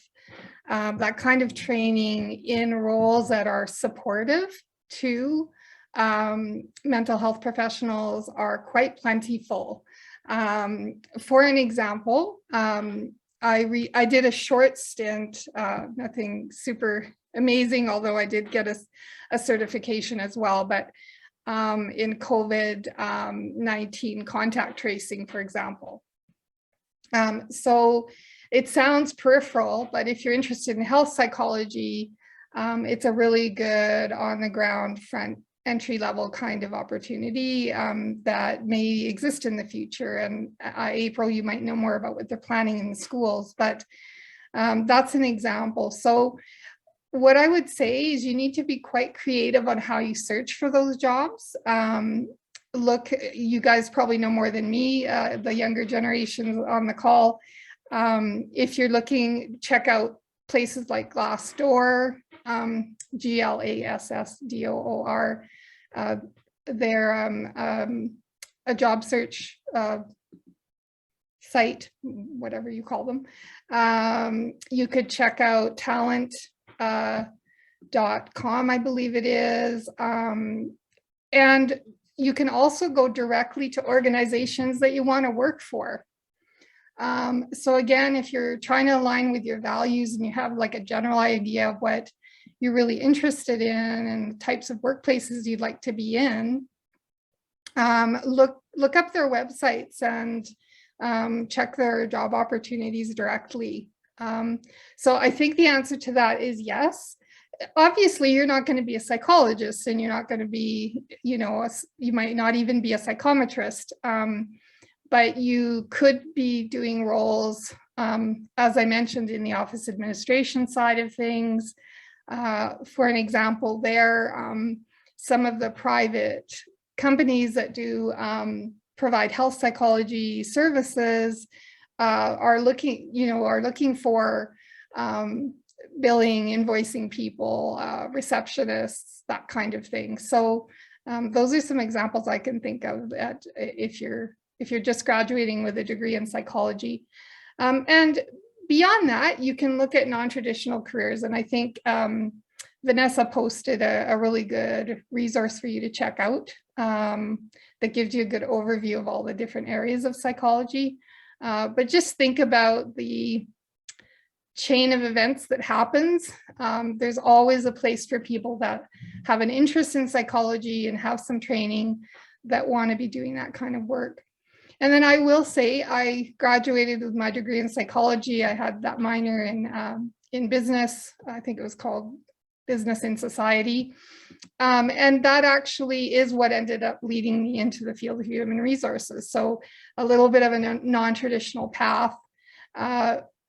F: that kind of training in roles that are supportive to mental health professionals are quite plentiful. For an example, I did a short stint, nothing super amazing, although I did get a certification as well, but in COVID-19 contact tracing, for example. So it sounds peripheral, but if you're interested in health psychology, it's a really good on the ground front entry level kind of opportunity that may exist in the future. And April, you might know more about what they're planning in the schools, but that's an example. So what I would say is you need to be quite creative on how you search for those jobs. Look, you guys probably know more than me, the younger generations on the call. If you're looking, check out places like Glassdoor, Glassdoor. They're a job search site, whatever you call them. You could check out talent.com, I believe it is. And you can also go directly to organizations that you want to work for. So again, if you're trying to align with your values and you have like a general idea of what you're really interested in and types of workplaces you'd like to be in, Look up their websites and check their job opportunities directly. So I think the answer to that is yes. Obviously, you're not going to be a psychologist, and you're not going to be, you might not even be a psychometrist, but you could be doing roles, as I mentioned, in the office administration side of things. For an example, some of the private companies that do provide health psychology services are looking for billing, invoicing people, receptionists, that kind of thing. So those are some examples I can think of if you're just graduating with a degree in psychology. And beyond that, you can look at non-traditional careers. And I think Vanessa posted a really good resource for you to check out that gives you a good overview of all the different areas of psychology. But just think about the chain of events that happens. There's always a place for people that have an interest in psychology and have some training that want to be doing that kind of work. And then I will say I graduated with my degree in psychology. I had that minor in business. I think it was called Business in Society. And that actually is what ended up leading me into the field of human resources. So a little bit of a non-traditional path.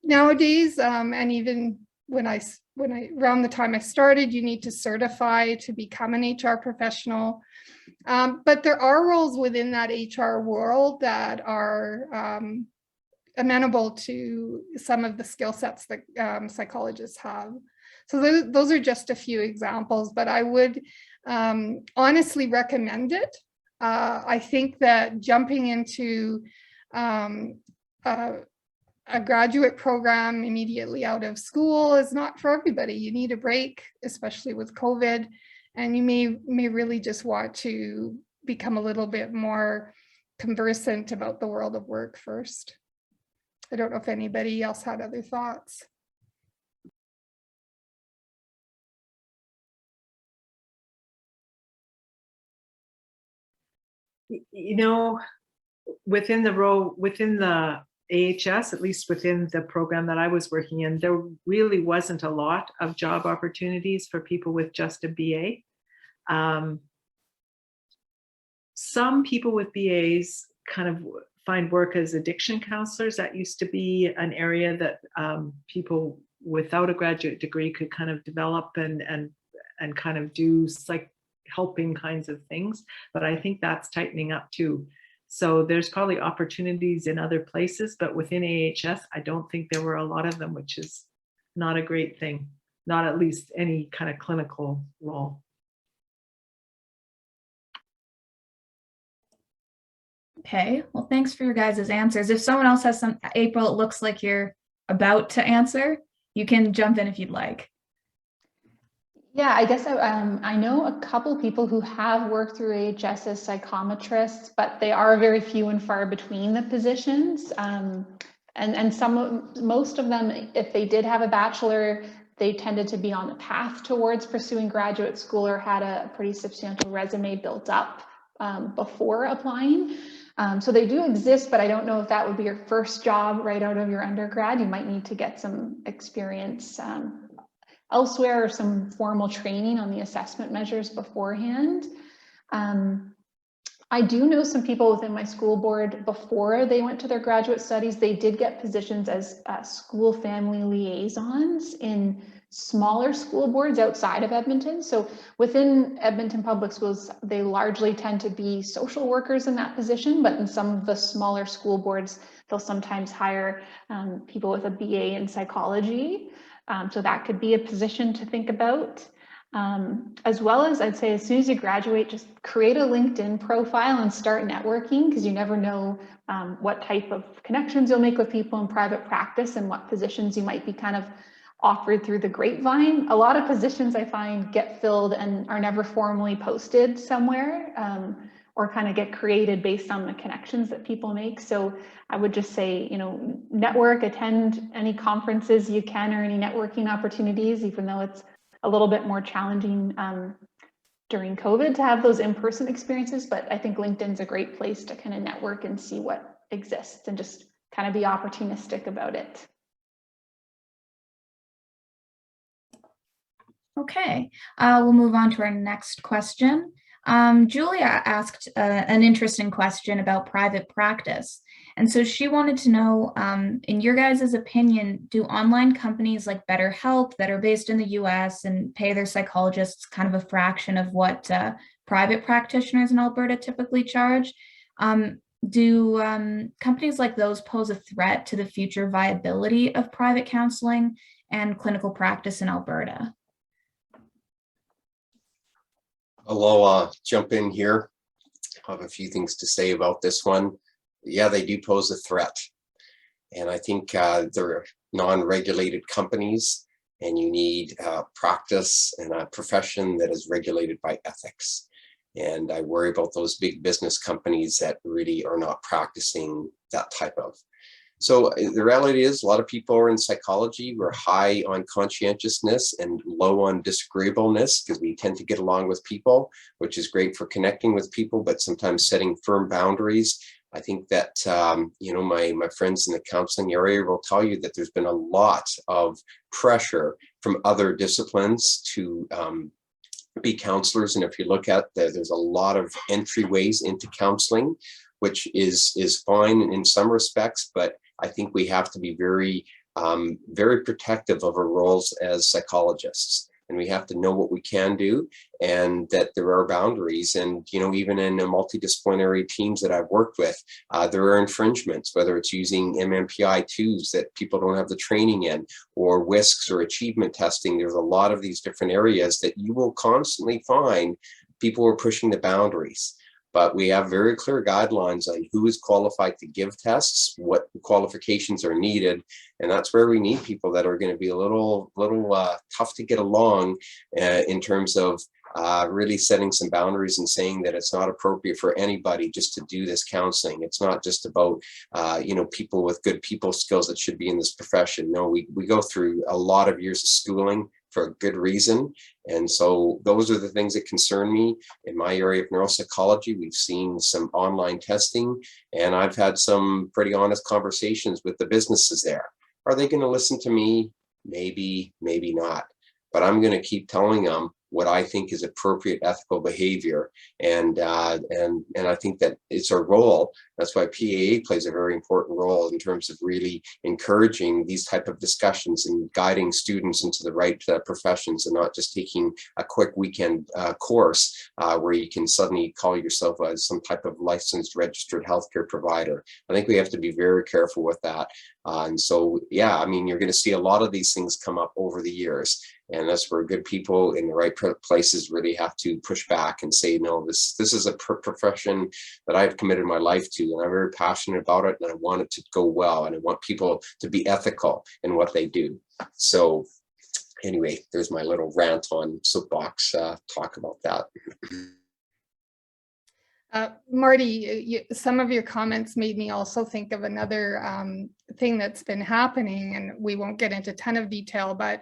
F: Nowadays, and even when I around the time I started, you need to certify to become an HR professional. But there are roles within that HR world that are amenable to some of the skill sets that psychologists have. So those are just a few examples, but I would honestly recommend it. I think that jumping into a graduate program immediately out of school is not for everybody. You need a break, especially with COVID, and you may really just want to become a little bit more conversant about the world of work first. I don't know if anybody else had other thoughts.
D: Within the AHS, at least within the program that I was working in, there really wasn't a lot of job opportunities for people with just a BA. Some people with BAs kind of find work as addiction counselors. That used to be an area that people without a graduate degree could kind of develop and kind of do like helping kinds of things. But I think that's tightening up too. So there's probably opportunities in other places, but within AHS, I don't think there were a lot of them, which is not a great thing, not at least any kind of clinical role.
H: Okay, well, thanks for your guys' answers. If someone else has some, April, it looks like you're about to answer. You can jump in if you'd like.
G: Yeah, I guess I know a couple people who have worked through AHS as psychometrists, but they are very few and far between the positions. And most of them, if they did have a bachelor, they tended to be on the path towards pursuing graduate school or had a pretty substantial resume built up before applying. So they do exist, but I don't know if that would be your first job right out of your undergrad. You might need to get some experience elsewhere or some formal training on the assessment measures beforehand. I do know some people within my school board before they went to their graduate studies, they did get positions as school family liaisons in smaller school boards outside of Edmonton. So within Edmonton Public Schools, they largely tend to be social workers in that position, but in some of the smaller school boards, they'll sometimes hire people with a BA in psychology. So that could be a position to think about. As well as I'd say, as soon as you graduate, just create a LinkedIn profile and start networking, because you never know what type of connections you'll make with people in private practice and what positions you might be kind of offered through the grapevine. A lot of positions I find get filled and are never formally posted somewhere or kind of get created based on the connections that people make. So I would just say, network, attend any conferences you can or any networking opportunities, even though it's a little bit more challenging during COVID to have those in-person experiences, but I think LinkedIn's a great place to kind of network and see what exists and just kind of be opportunistic about it.
H: Okay, we'll move on to our next question. Julia asked an interesting question about private practice. And so she wanted to know, in your guys' opinion, do online companies like BetterHelp that are based in the US and pay their psychologists kind of a fraction of what private practitioners in Alberta typically charge? Do companies like those pose a threat to the future viability of private counseling and clinical practice in Alberta?
E: I'll jump in here. I have a few things to say about this one. Yeah, they do pose a threat. And I think they're non-regulated companies, and you need practice and a profession that is regulated by ethics. And I worry about those big business companies that really are not practicing that type of. So the reality is a lot of people are in psychology. We're high on conscientiousness and low on disagreeableness because we tend to get along with people, which is great for connecting with people, but sometimes setting firm boundaries. I think that, my friends in the counseling area will tell you that there's been a lot of pressure from other disciplines to be counselors. And if you look at there's a lot of entryways into counseling, which is fine in some respects, but I think we have to be very, very protective of our roles as psychologists. And we have to know what we can do and that there are boundaries. And, even in the multidisciplinary teams that I've worked with, there are infringements, whether it's using MMPI-2s that people don't have the training in, or WISCs or achievement testing. There's a lot of these different areas that you will constantly find people are pushing the boundaries. But we have very clear guidelines on who is qualified to give tests, what qualifications are needed. And that's where we need people that are going to be a little tough to get along in terms of really setting some boundaries and saying that it's not appropriate for anybody just to do this counseling. It's not just about, people with good people skills that should be in this profession. No, we go through a lot of years of schooling for a good reason. And so those are the things that concern me. In my area of neuropsychology, we've seen some online testing, and I've had some pretty honest conversations with the businesses there. Are they going to listen to me? Maybe, maybe not. But I'm going to keep telling them what I think is appropriate ethical behavior. And I think that it's our role. That's why PAA plays a very important role in terms of really encouraging these type of discussions and guiding students into the right professions, and not just taking a quick weekend course where you can suddenly call yourself as some type of licensed registered healthcare provider. I think we have to be very careful with that. And so, yeah, you're going to see a lot of these things come up over the years. And that's where good people in the right places really have to push back and say, no, this is a profession that I've committed my life to, and I'm very passionate about it, and I want it to go well, and I want people to be ethical in what they do. So anyway, there's my little rant on soapbox talk about that.
F: Marty, some of your comments made me also think of another thing that's been happening, and we won't get into a ton of detail, but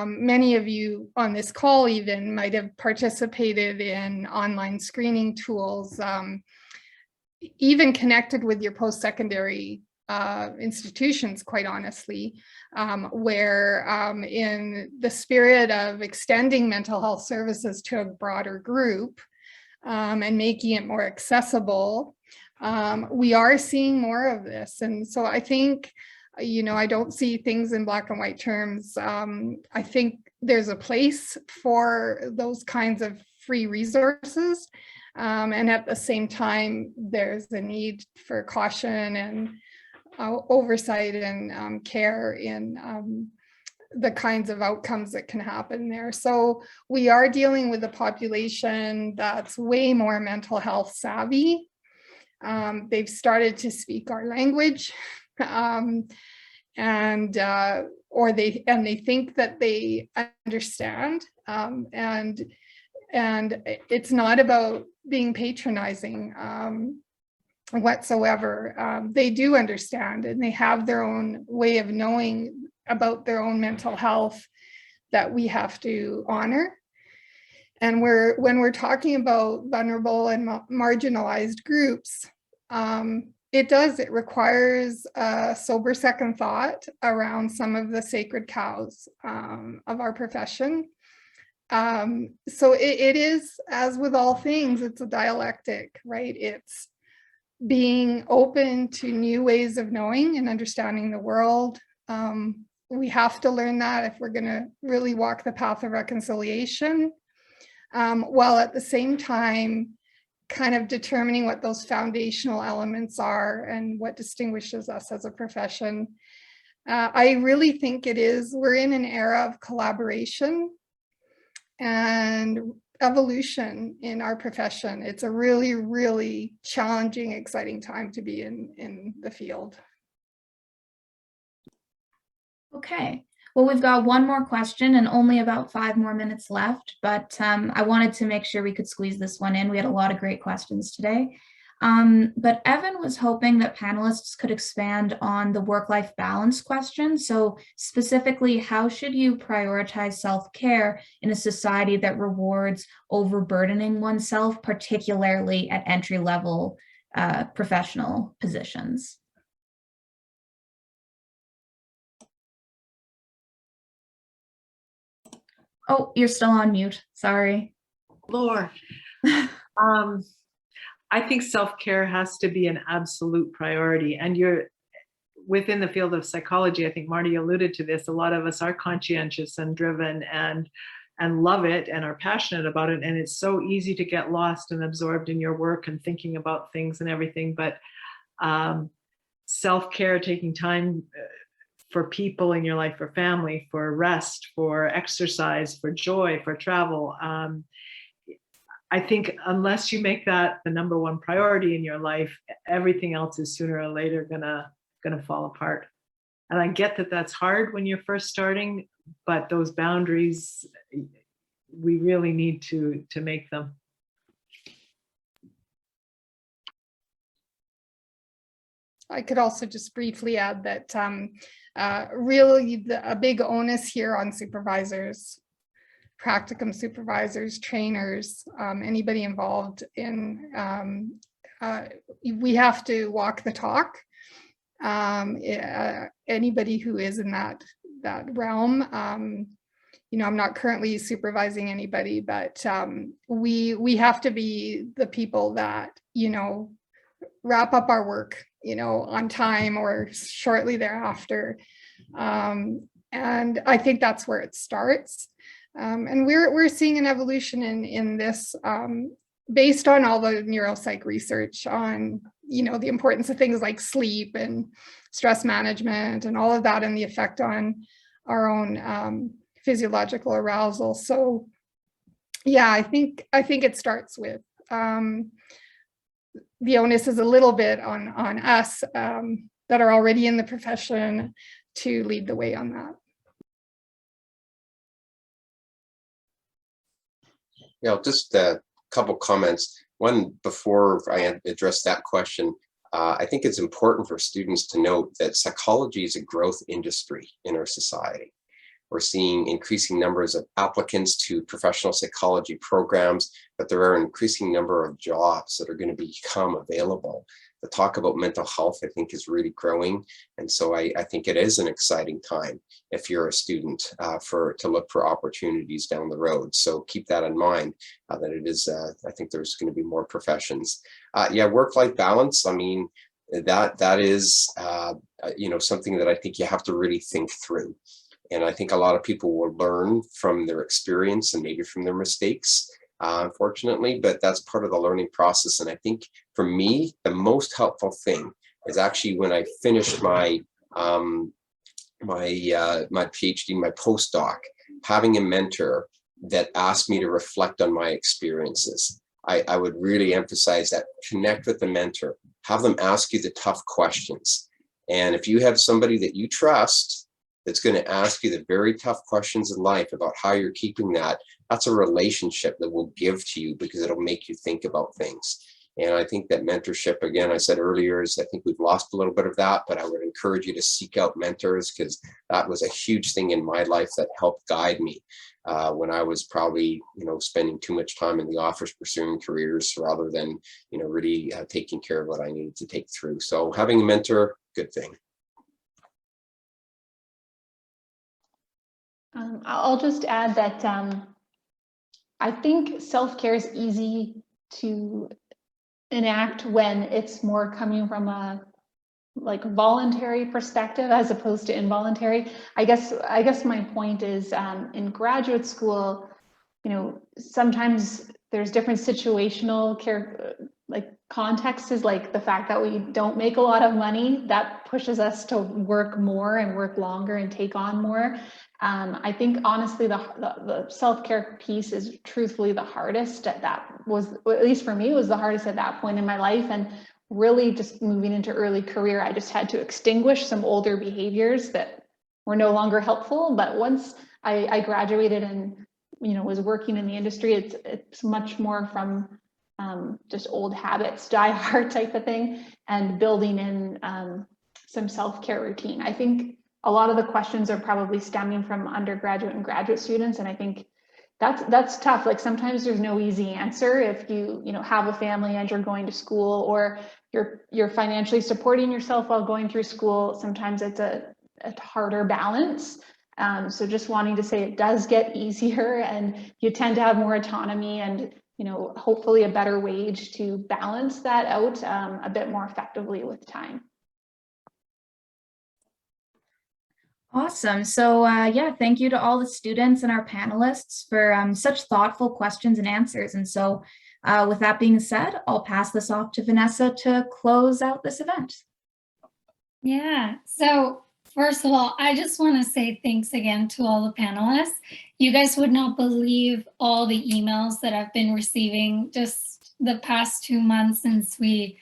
F: many of you on this call even might have participated in online screening tools, even connected with your post-secondary institutions, quite honestly, where in the spirit of extending mental health services to a broader group and making it more accessible, we are seeing more of this. And so I think, I don't see things in black and white terms. I think there's a place for those kinds of free resources. And at the same time, there's a need for caution and oversight and care in the kinds of outcomes that can happen there. So we are dealing with a population that's way more mental health savvy. They've started to speak our language. And they think that they understand, and it's not about being patronizing whatsoever. They do understand, and they have their own way of knowing about their own mental health that we have to honor. And when we're talking about vulnerable and marginalized groups, it requires a sober second thought around some of the sacred cows of our profession. So it is, as with all things, it's a dialectic, right? It's being open to new ways of knowing and understanding the world. We have to learn that if we're going to really walk the path of reconciliation, while at the same time kind of determining what those foundational elements are and what distinguishes us as a profession. I really think we're in an era of collaboration and evolution in our profession. It's a really, really challenging, exciting time to be in the field.
H: Okay. Well, we've got one more question and only about 5 more minutes left, but I wanted to make sure we could squeeze this one in. We had a lot of great questions today. But Evan was hoping that panelists could expand on the work-life balance question. So specifically, how should you prioritize self-care in a society that rewards overburdening oneself, particularly at entry-level professional positions? Oh, you're still on mute. Sorry.
D: Lord. I think self-care has to be an absolute priority. And you're within the field of psychology, I think Marty alluded to this, a lot of us are conscientious and driven and love it and are passionate about it. And it's so easy to get lost and absorbed in your work and thinking about things and everything. But self-care, taking time for people in your life, for family, for rest, for exercise, for joy, for travel. I think unless you make that the number one priority in your life, everything else is sooner or later gonna fall apart. And I get that that's hard when you're first starting, but those boundaries, we really need to make them.
F: I could also just briefly add that really a big onus here on supervisors, practicum supervisors, trainers, anybody involved in, we have to walk the talk. Anybody who is in that realm, you know, I'm not currently supervising anybody, but we have to be the people that, you know, wrap up our work, you know, on time or shortly thereafter. And I think that's where it starts. And we're seeing an evolution in this based on all the neuropsych research on, you know, the importance of things like sleep and stress management and all of that and the effect on our own physiological arousal. So yeah, I think it starts with the onus is a little bit on us that are already in the profession to lead the way on that.
E: Yeah, just a couple comments. One, before I address that question, I think it's important for students to note that psychology is a growth industry in our society. We're seeing increasing numbers of applicants to professional psychology programs, but there are an increasing number of jobs that are going to become available. The talk about mental health, I think, is really growing. And so I think it is an exciting time if you're a student to look for opportunities down the road. So keep that in mind, that it is, I think there's going to be more professions. Yeah, work-life balance, I mean, that is, you know, something that I think you have to really think through. And I think a lot of people will learn from their experience and maybe from their mistakes, unfortunately, but that's part of the learning process. And I think for me, the most helpful thing is actually when I finished my my PhD, my postdoc, having a mentor that asked me to reflect on my experiences. I would really emphasize that. Connect with the mentor, have them ask you the tough questions. And if you have somebody that you trust that's going to ask you the very tough questions in life about how you're keeping that, that's a relationship that will give to you because it'll make you think about things. And I think that mentorship, again, I said earlier, is I think we've lost a little bit of that, but I would encourage you to seek out mentors because that was a huge thing in my life that helped guide me. when I was probably, spending too much time in the office pursuing careers rather than, really taking care of what I needed to take through. So having a mentor, good thing.
G: I'll just add that I think self-care is easy to enact when it's more coming from a voluntary perspective as opposed to involuntary. I guess my point is in graduate school, sometimes there's different situational care, contexts, is like the fact that we don't make a lot of money that pushes us to work more and work longer and take on more. I think honestly the self-care piece is truthfully the hardest at least for me, was the hardest at that point in my life. And really just moving into early career, I just had to extinguish some older behaviors that were no longer helpful. But once I graduated and was working in the industry, it's much more from just old habits die hard type of thing, and building in some self-care routine. I think a lot of the questions are probably stemming from undergraduate and graduate students, and I think that's tough. Sometimes there's no easy answer if you have a family and you're going to school, or you're financially supporting yourself while going through school. Sometimes it's a harder balance. So just wanting to say it does get easier, and you tend to have more autonomy and hopefully a better wage to balance that out a bit more effectively with time.
H: Awesome. So yeah, thank you to all the students and our panelists for such thoughtful questions and answers. And so with that being said, I'll pass this off to Vanessa to close out this event.
B: Yeah, so first of all, I just want to say thanks again to all the panelists. You guys would not believe all the emails that I've been receiving just the past 2 months since we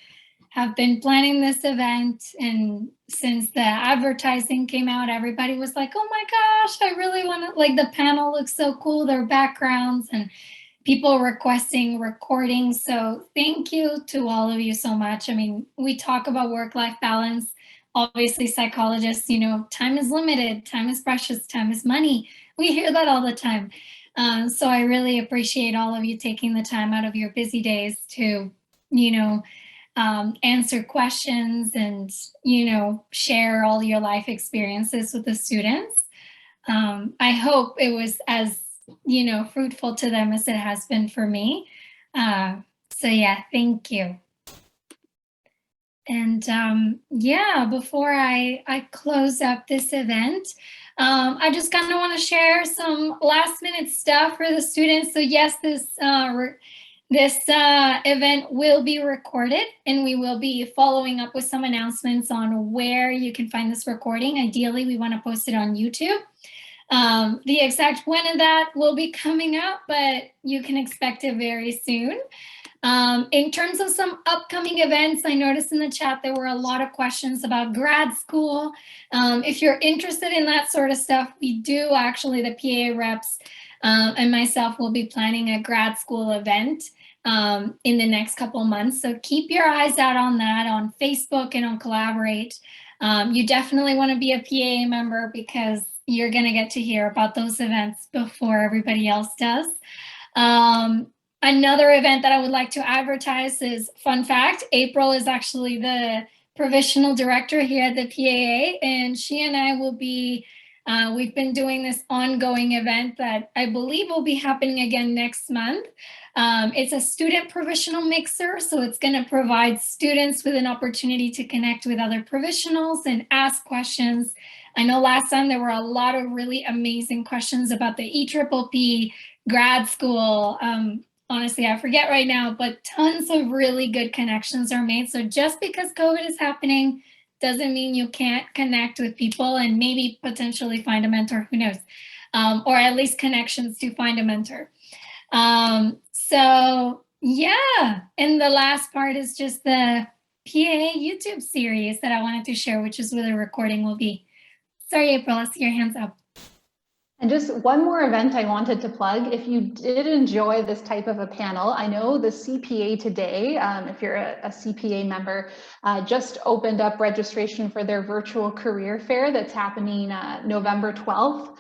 B: have been planning this event, and since the advertising came out, everybody was like, oh my gosh, I really want to, the panel looks so cool, their backgrounds, and people requesting recordings. So thank you to all of you so much. I mean, we talk about work-life balance. Obviously, psychologists, time is limited, time is precious, time is money. We hear that all the time. So I really appreciate all of you taking the time out of your busy days to, answer questions and, share all your life experiences with the students. I hope it was as, fruitful to them as it has been for me. So yeah, thank you. And yeah, before I close up this event, I just kind of want to share some last minute stuff for the students. So yes, this event will be recorded, and we will be following up with some announcements on where you can find this recording. Ideally, we want to post it on YouTube. The exact when of that will be coming out, but you can expect it very soon. In terms of some upcoming events, I noticed in the chat there were a lot of questions about grad school. If you're interested in that sort of stuff, we do actually, the PA reps and myself will be planning a grad school event in the next couple months. So keep your eyes out on that on Facebook and on Collaborate. You definitely want to be a PA member because you're going to get to hear about those events before everybody else does. Another event that I would like to advertise is, fun fact, April is actually the provisional director here at the PAA, and she and I will be, we've been doing this ongoing event that I believe will be happening again next month. It's a student provisional mixer, so it's going to provide students with an opportunity to connect with other provisionals and ask questions. I know last time there were a lot of really amazing questions about the EPPP, grad school. Honestly, I forget right now, but tons of really good connections are made. So just because COVID is happening doesn't mean you can't connect with people and maybe potentially find a mentor, who knows, or at least connections to find a mentor. So yeah, and the last part is just the PA YouTube series that I wanted to share, which is where the recording will be. Sorry, April, I see your hands up.
G: And just one more event I wanted to plug. If you did enjoy this type of a panel, I know the CPA today, if you're a CPA member, just opened up registration for their virtual career fair that's happening November 12th.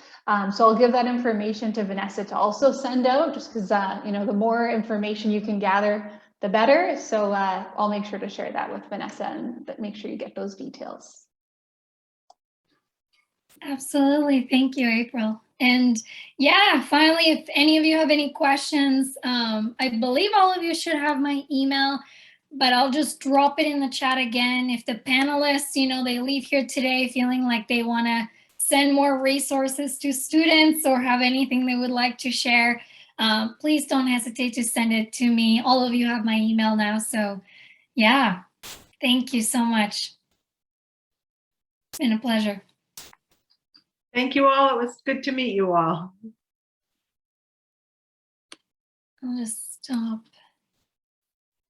G: So I'll give that information to Vanessa to also send out, just because you know, the more information you can gather, the better. So I'll make sure to share that with Vanessa and make sure you get those details.
B: Absolutely. Thank you, April. And yeah, finally, if any of you have any questions, I believe all of you should have my email, but I'll just drop it in the chat again. If the panelists, you know, they leave here today feeling like they want to send more resources to students or have anything they would like to share, please don't hesitate to send it to me. All of you have my email now. So yeah, thank you so much. It's been a pleasure.
D: Thank you all. It was good to meet you all.
B: I'll just stop.